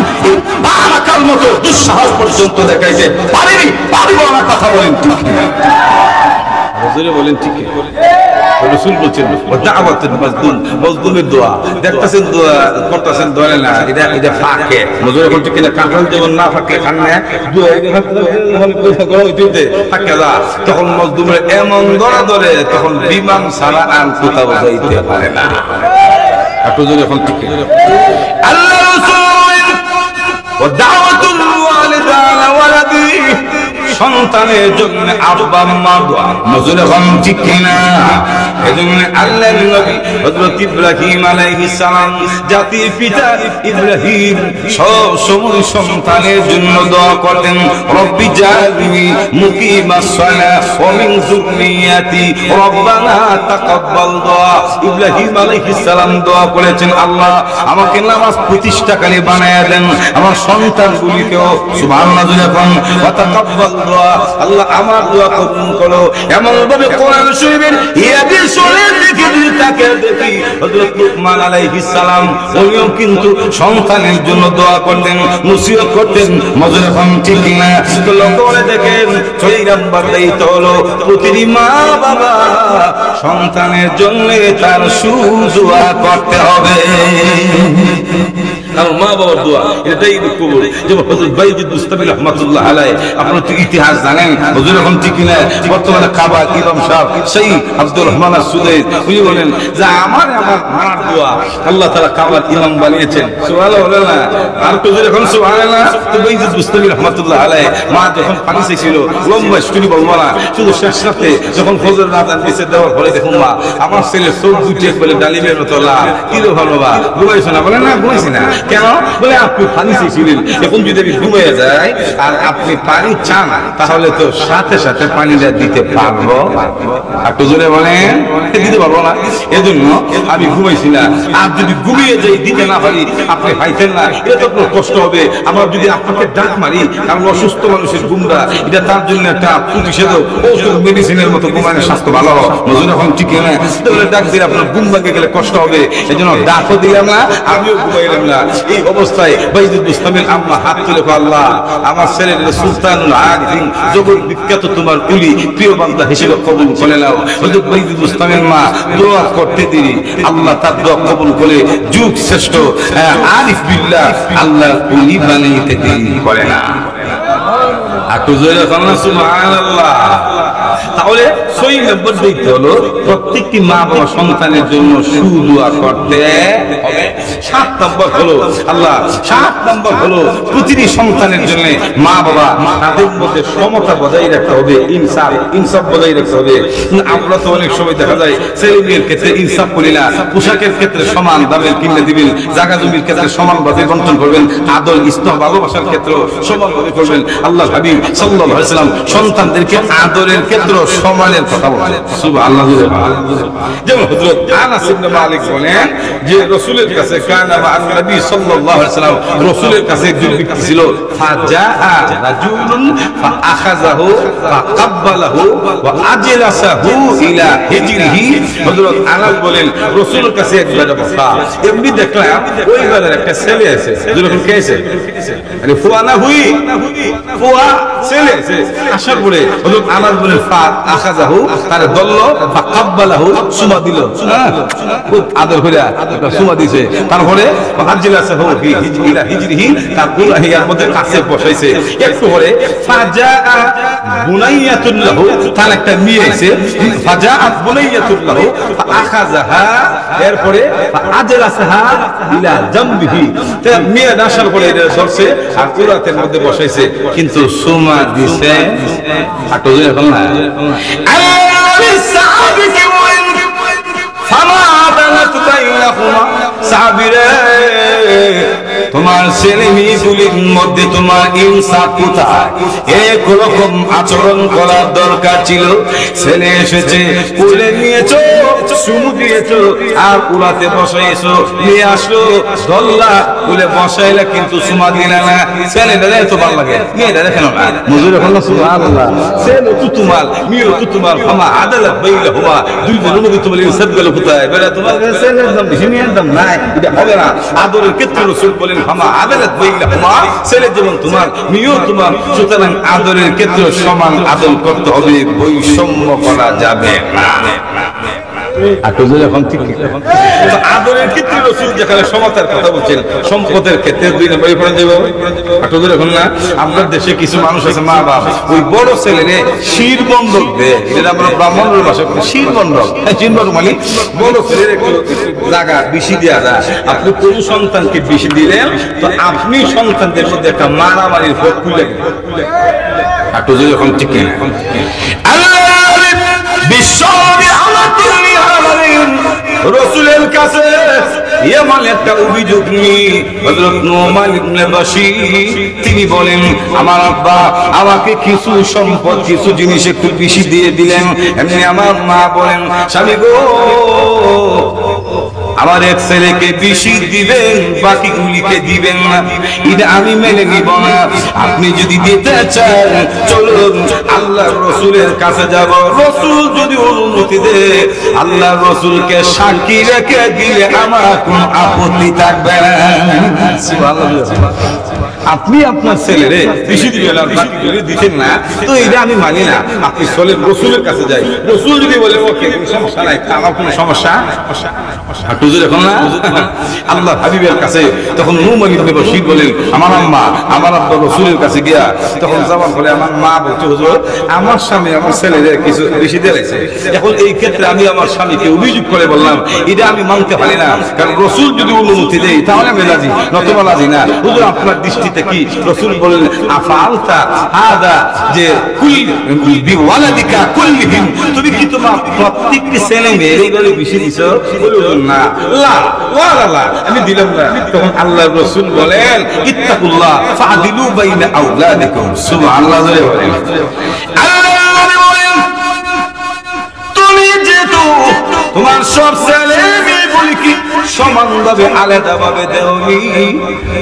বারাকার মতো দুঃসাহস পর্যন্ত দেখাইছে পারেনি, পারবো না। কথা বলেন ঠিক না? হুজুরে বলেন ঠিক। রাসূল বলেন দাওয়াতুল মাজলুম, মাজলুমের দোয়া দেখতেছেন, দোয়া করতেছেন, ধরে না এটা ফাঁকে। হুজুরে কোন ঠিক না? কাঁঠাল যেমন না ফাঁকে খান না, দোয়া ফাঁকে যা, তখন মাজলুমের এমন ধরা ধরে, তখন বিমান ছাড়া আর কোথাও যাইতে পারে না। হুজুরে এখন ঠিক আল্লাহ রাসূল দাওয়াতুল ওয়ালিদ আলা ওয়ালাদি, সন্তানের জন্য আব্বা আম্মা দোয়া মজুর হন ঠিক না? এজন্য আল্লাহর নবী হযরত ইব্রাহিম আলাইহিস সালাম, জাতির পিতা ইব্রাহিম সব সময় সন্তানের জন্য দোয়া করতেন, রব্বি জাআলনি মুকিমাস সালাহ ওয়া মিন যুররিয়াতি রব্বানা তাকাব্বাল দোয়া। ইব্রাহিম আলাইহিস সালাম দোয়া করেছেন, আল্লাহ আমাকে নামাজ প্রতিষ্ঠাকারী বানায়া দেন, আমার সন্তানগুলিকেও সুবহানাল্লাহ যখন ওয়া তাকাব্বাল দোয়া, আল্লাহ আমার দোয়া কবুল করো। এমন ভাবে কোরআন শরীফের ইয়াদি শরীফ দেখে তাকে দেখি হযরত লুকমান আলাইহিস সালাম উনিও কিন্তু সন্তানের জন্য দোয়া করতেন, নসিহত করতেন, মজুর এখন ঠিক না? তো লক্ষ্য করে দেখেন 6 নাম্বার দায়িত্ব হলো প্রতিটি মা বাবা সন্তানের জন্য তার সুদোয়া করতে হবে। কারণ মা বাবার দোয়া এটাই কবুল। যেমন হযরত বাইজিদ বুস্তামি রাহমাতুল্লাহ আলাইহি, আপনারা তো ইতিহাস জানেন, হুজুর এখন ঠিক না? বর্তমানে কাবা ইমাম সাহেব সেই আব্দুর রহমান আস-সুদাইস উনি বলেন যে আমার মার দোয়া আল্লাহ তাআলা কাবার ইমাম বানিয়েছেন। সুবহানাল্লাহ বলেন না? আর তো এখন সুবহানাল্লাহ। তো বাইজিদ বুস্তামি রাহমাতুল্লাহ আলাইহি মা যখন পানি চাইছিল, লম্বা স্টোরি বলবো না, শুধু শেষ রাতে যখন ফজর আযান দিতে দেওয়ার পরে দেখুন মা আমার ছেলে চোখ দুটিয়ে বলে ডালিমের মতো লাল, কি রে ভালো বা ঘুমাইছো না? বলে না ঘুমাইছি না। কেন? বলে আপনি পানি চেয়েছিলেন, এখন যদি আমি ঘুমিয়ে যাই আর আপনি পানি চান তাহলে তো সাথে সাথে পানিটা দিতে পারবো। একটু জোরে বলেন, দিতে পারবো না, এজন্য আমি ঘুমাইছি না। আর যদি ঘুমিয়ে যাই দিতে না পারি, আপনি পাইতেন না, এটা তো আপনার কষ্ট হবে। আমার যদি আপনাকে ডাক মারি, কারণ অসুস্থ মানুষের ঘুমটা এটা তার জন্য একটা প্রতিষেধক, ঔষধ মেডিসিনের মতো ঘুমানোর স্বাস্থ্য ভালো হয়। নজর এখন ঠিক না? তাহলে ডাক দিয়ে আপনার ঘুম ভাঙে গেলে কষ্ট হবে, এই জন্য ডাকও দিলাম না, আমিও ঘুমাইলাম না। এই অবস্থায় বাইজিদ বুস্তামির আম্মা হাত তুলে আল্লাহ আমার ছেলের সুলতানুল আরিফিন জগৎ বিখ্যাত তোমার কুলি প্রিয় বান্দা হিসেবে কবুল করে নাও। হযরত বাইজিদ বুস্তামির মা দোয়া করতে দেরি, আল্লাহ তার দোয়া কবুল করে যুগ শ্রেষ্ঠ আরিফ বিল্লাহ আল্লাহ কুলি বানাইতে দেরি করে না। সুবহানাল্লাহ। তাহলে 6 নম্বর দায়িত্ব হলো প্রত্যেকটি মা বাবা সন্তানের জন্য সুদোয়া করতে হবে। 7 নম্বর হলো আল্লাহ 7 নম্বর হলো প্রতিটি সন্তানের জন্য মা বাবা তাদের মধ্যে সমতা বজায় রাখতে হবে, ইনসাফ বজায় রাখতে হবে। আমরা তো অনেক সময় দেখা যায় ছেলে মেয়ের ক্ষেত্রে ইনসাফ করি না, পোশাকের ক্ষেত্রে সমান দামের কিনে দিবেন, জায়গা জমির ক্ষেত্রে সমান ভাবে বন্টন করবেন, আদর স্নেহ ভালোবাসার ক্ষেত্রে সমান ভাবে করবেন। আল্লাহ হাবিব সাল্লাল্লাহু আলাইহি ওয়াসাল্লাম সন্তানদেরকে আদরের ক্ষেত্রে সমানের কথা বলে সুবহানাল্লাহ। যেমন হযরত আনাস ইবনে মালিক বলেন যে রাসূলের কাছে কানা মা'আন নবী সাল্লাল্লাহু আলাইহি ওয়াসাল্লাম, রাসূলের কাছে একজন ব্যক্তি ছিল, ফাজাআ রাজুলুন ফাআখাযাহু ফাকাব্বালাহু ওয়া আজলাসাহু ইলা হিজরিহি। হযরত আনাস বলেন রাসূলের কাছে একবার বসা, এমনি দেখলাম ওই ঘরের একটা ছেলে আছে, যখন কে আছে আরে ফুয়া না হুই, ফুয়া ছেলে আছে। আসার পরে হযরত আনাস বলেন ফাআখাযাহু, তার দল্ল ফাকাব্বালাহু, সুমা দিল, খুব আদর করে একটা সুমা দিয়েছে। তারপরে আজলাসাহু ফি ইলা হিজরিহি, তার গুলাহিয়ার মধ্যে কাছে বসাইছে। একটু পরে ফাজাআ বুনাইয়াতুন লাহু, তার একটা মেয়ে আছে, ফাজাআত বুনাইয়াতুন লাহু ফাআখাযাহা, এরপরে আজলাসাহা ইলা জামবিহি, তার মেয়ে আসার পরে এটা ধরছে আর কুরাতের মধ্যে বসাইছে, কিন্তু সুমা দিছে হাঁটু ধরে এখন না। আল্লাহ সাহাবীকে বলেন ফামা দানাত বাইনাহুমা, সাহাবীরা তোমার ছেলে মেয়েগুলির মধ্যে তোমার ইনসাফ কোথায়? একরকম আচরণ করার দরকার ছিল। ছেলে এসেছে, কোলে নিয়েছো, চুমু দিয়েছো, আর উড়াতে বসাইছো, নিয়ে আসলো দল্লা, কোলে বসাইলা কিন্তু সুমা দিলা না। ছেলেটা এত ভালো লাগে, মেয়েটা দেখেন না, মজুর এখন না সুবহানাল্লাহ। ছেলে তো তোমার, মেয়েও তো তোমার, ফামা আদালত বাইনাহুমা, দুইজনের মধ্যে তোমার ইনসাফ গেল কোথায়? বেটা তোমার ছেলের একদম বেশি, মেয়ের একদম নাই, এটা হবে না। আদরের ক্ষেত্রে রাসূল বলেন ফামা আদালত বাইনাহুমা, ছেলে যেমন তোমার, মেয়েও তোমার, সুতরাং আদরের ক্ষেত্রে সমান আদর করতে হবে, বৈষম্য করা যাবে না। আদরের ক্ষেত্রে রাসূল যেখানে সমতার কথা বলছেন, সম্পদের ক্ষেত্রে 2 নম্বরে পড়ে যাব। আটদের এখন না, আমাদের দেশে কিছু মানুষ আছে, মা বাপ ওই বড় ছেলেরে শির বন্ধক দেয়, যেটা আমরা ব্রাহ্মণের ভাষা বলি শির বন্ধক। শির বন্ধক মানে বড় ছেলের একটু জায়গা বেশি দেওয়া যায়। আপনি কোন সন্তানকে বেশি দিলেন তো আপনি সন্তানদের মধ্যে একটা মারামারির ভোগ খুলে গেলেন। আটদের এখন ঠিক না, বিশ্ব রাসূলের কাছে এমন একটা অভিযোগ নিয়ে হযরত নোমান ইবনে বাশীর তিনি বলেন, আমার আব্বা আমাকে কিছু সম্পদ, কিছু জিনিস একটু বেশি দিয়ে দিলেন। এমনি আমার মা বলেন, স্বামী গো, আমার এক ছেলেকে বেশি দিবেন, বাকিগুলিকে দিবেন না, এটা আমি মেনে নিব না। আপনি যদি দিতে চান চলুন আল্লাহর রাসূলের কাছে যাব, রাসূল যদি অনুমতি দেয় আল্লাহর রাসূলকে সাক্ষী রেখে দিলে আমার কোনো আপত্তি থাকবে না। সুবহানাল্লাহ। আপনি আপনার ছেলেরে বেশি দিবেন আর বাকিগুলি দিতেন না, তো এটা আমি মানি না। আপনি চলেন রাসূলের কাছে যাই, রাসূল যদি বলে ওকে কোনো সমস্যা নাই, আমার কোনো সমস্যা হুজুর এখন না। আল্লাহ হাবিবের কাছে তখন নোমান ইবনে বাশীর বলেন, আমার আম্মা আমার আব্বা রাসূলের কাছে গিয়া তখন যাওয়ার পরে আমার মা বলছে, হুজুর আমার স্বামী আমার ছেলেদের কিছু বেশি দিয়েছে। এখন এই ক্ষেত্রে আমি আমার স্বামীকে অভিযোগ করে বললাম, এটা আমি মানতে পারি না, কারণ রাসূল যদি অনুমতি দেয় তাহলে আমি রাজি, নতুবা রাজি না। হুজুর আপনার দৃষ্টিতে কি? রাসূল বলেন, আফআলতা হাদা, যে কুল বিওয়ালাদিকা কুল্লিহিম, তুমি কি তোমার প্রত্যেকটি ছেলে মেয়ের এইভাবে বেশি দিছো? না, লা ওয়ালা লা, আমি দিলাম না। তখন আল্লাহর রাসূল বলেন, ইত্তাকুল্লাহ ফাদিলু বাইনা আওলাদিকুম। সুবহানাল্লাহ। আল্লাহ বলেন, তুমি যেহেতু তোমার সব ছেলে মেয়েগুলিকে সমানভাবে আলাদাভাবে দেওনি,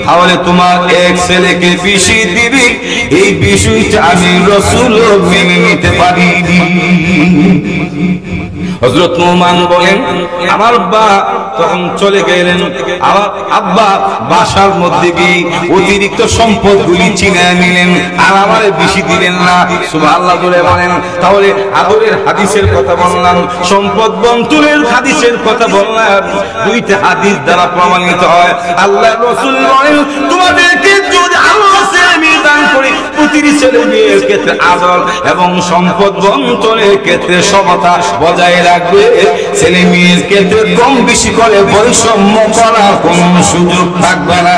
তাহলে তোমার এক ছেলেকে বেশি দিবি, এই বিষয়টা আমি রাসূলও মেনে নিতে পারিনি। হযরত নোমান বলেন, আমার আব্বা তখন চলে গেলেন, আমার আব্বা বাসার মধ্যে গিয়ে অতিরিক্ত সম্পদগুলি চিনে নিলেন আর আমারে বেশি দিলেন না। সুবহানাল্লাহ বলেন। তাহলে আদরের হাদিসের কথা বললাম, সম্পদ বন্টনের হাদিসের কথা বললাম, দুইটা হাদিস দ্বারা প্রমাণিত হয় আল্লাহর রাসূল বলেন, তোমাদেরকে যদি আল্লাহ ছেলে মেয়ে দান করে প্রতিটি ছেলে মেয়ের ক্ষেত্রে আদর এবং সম্পদ বন্টনের ক্ষেত্রে সমতা বজায় রাখবে, ছেলে মেয়ের ক্ষেত্রে কম বেশি করে বৈষম্য করার কোনো সুযোগ থাকবে না।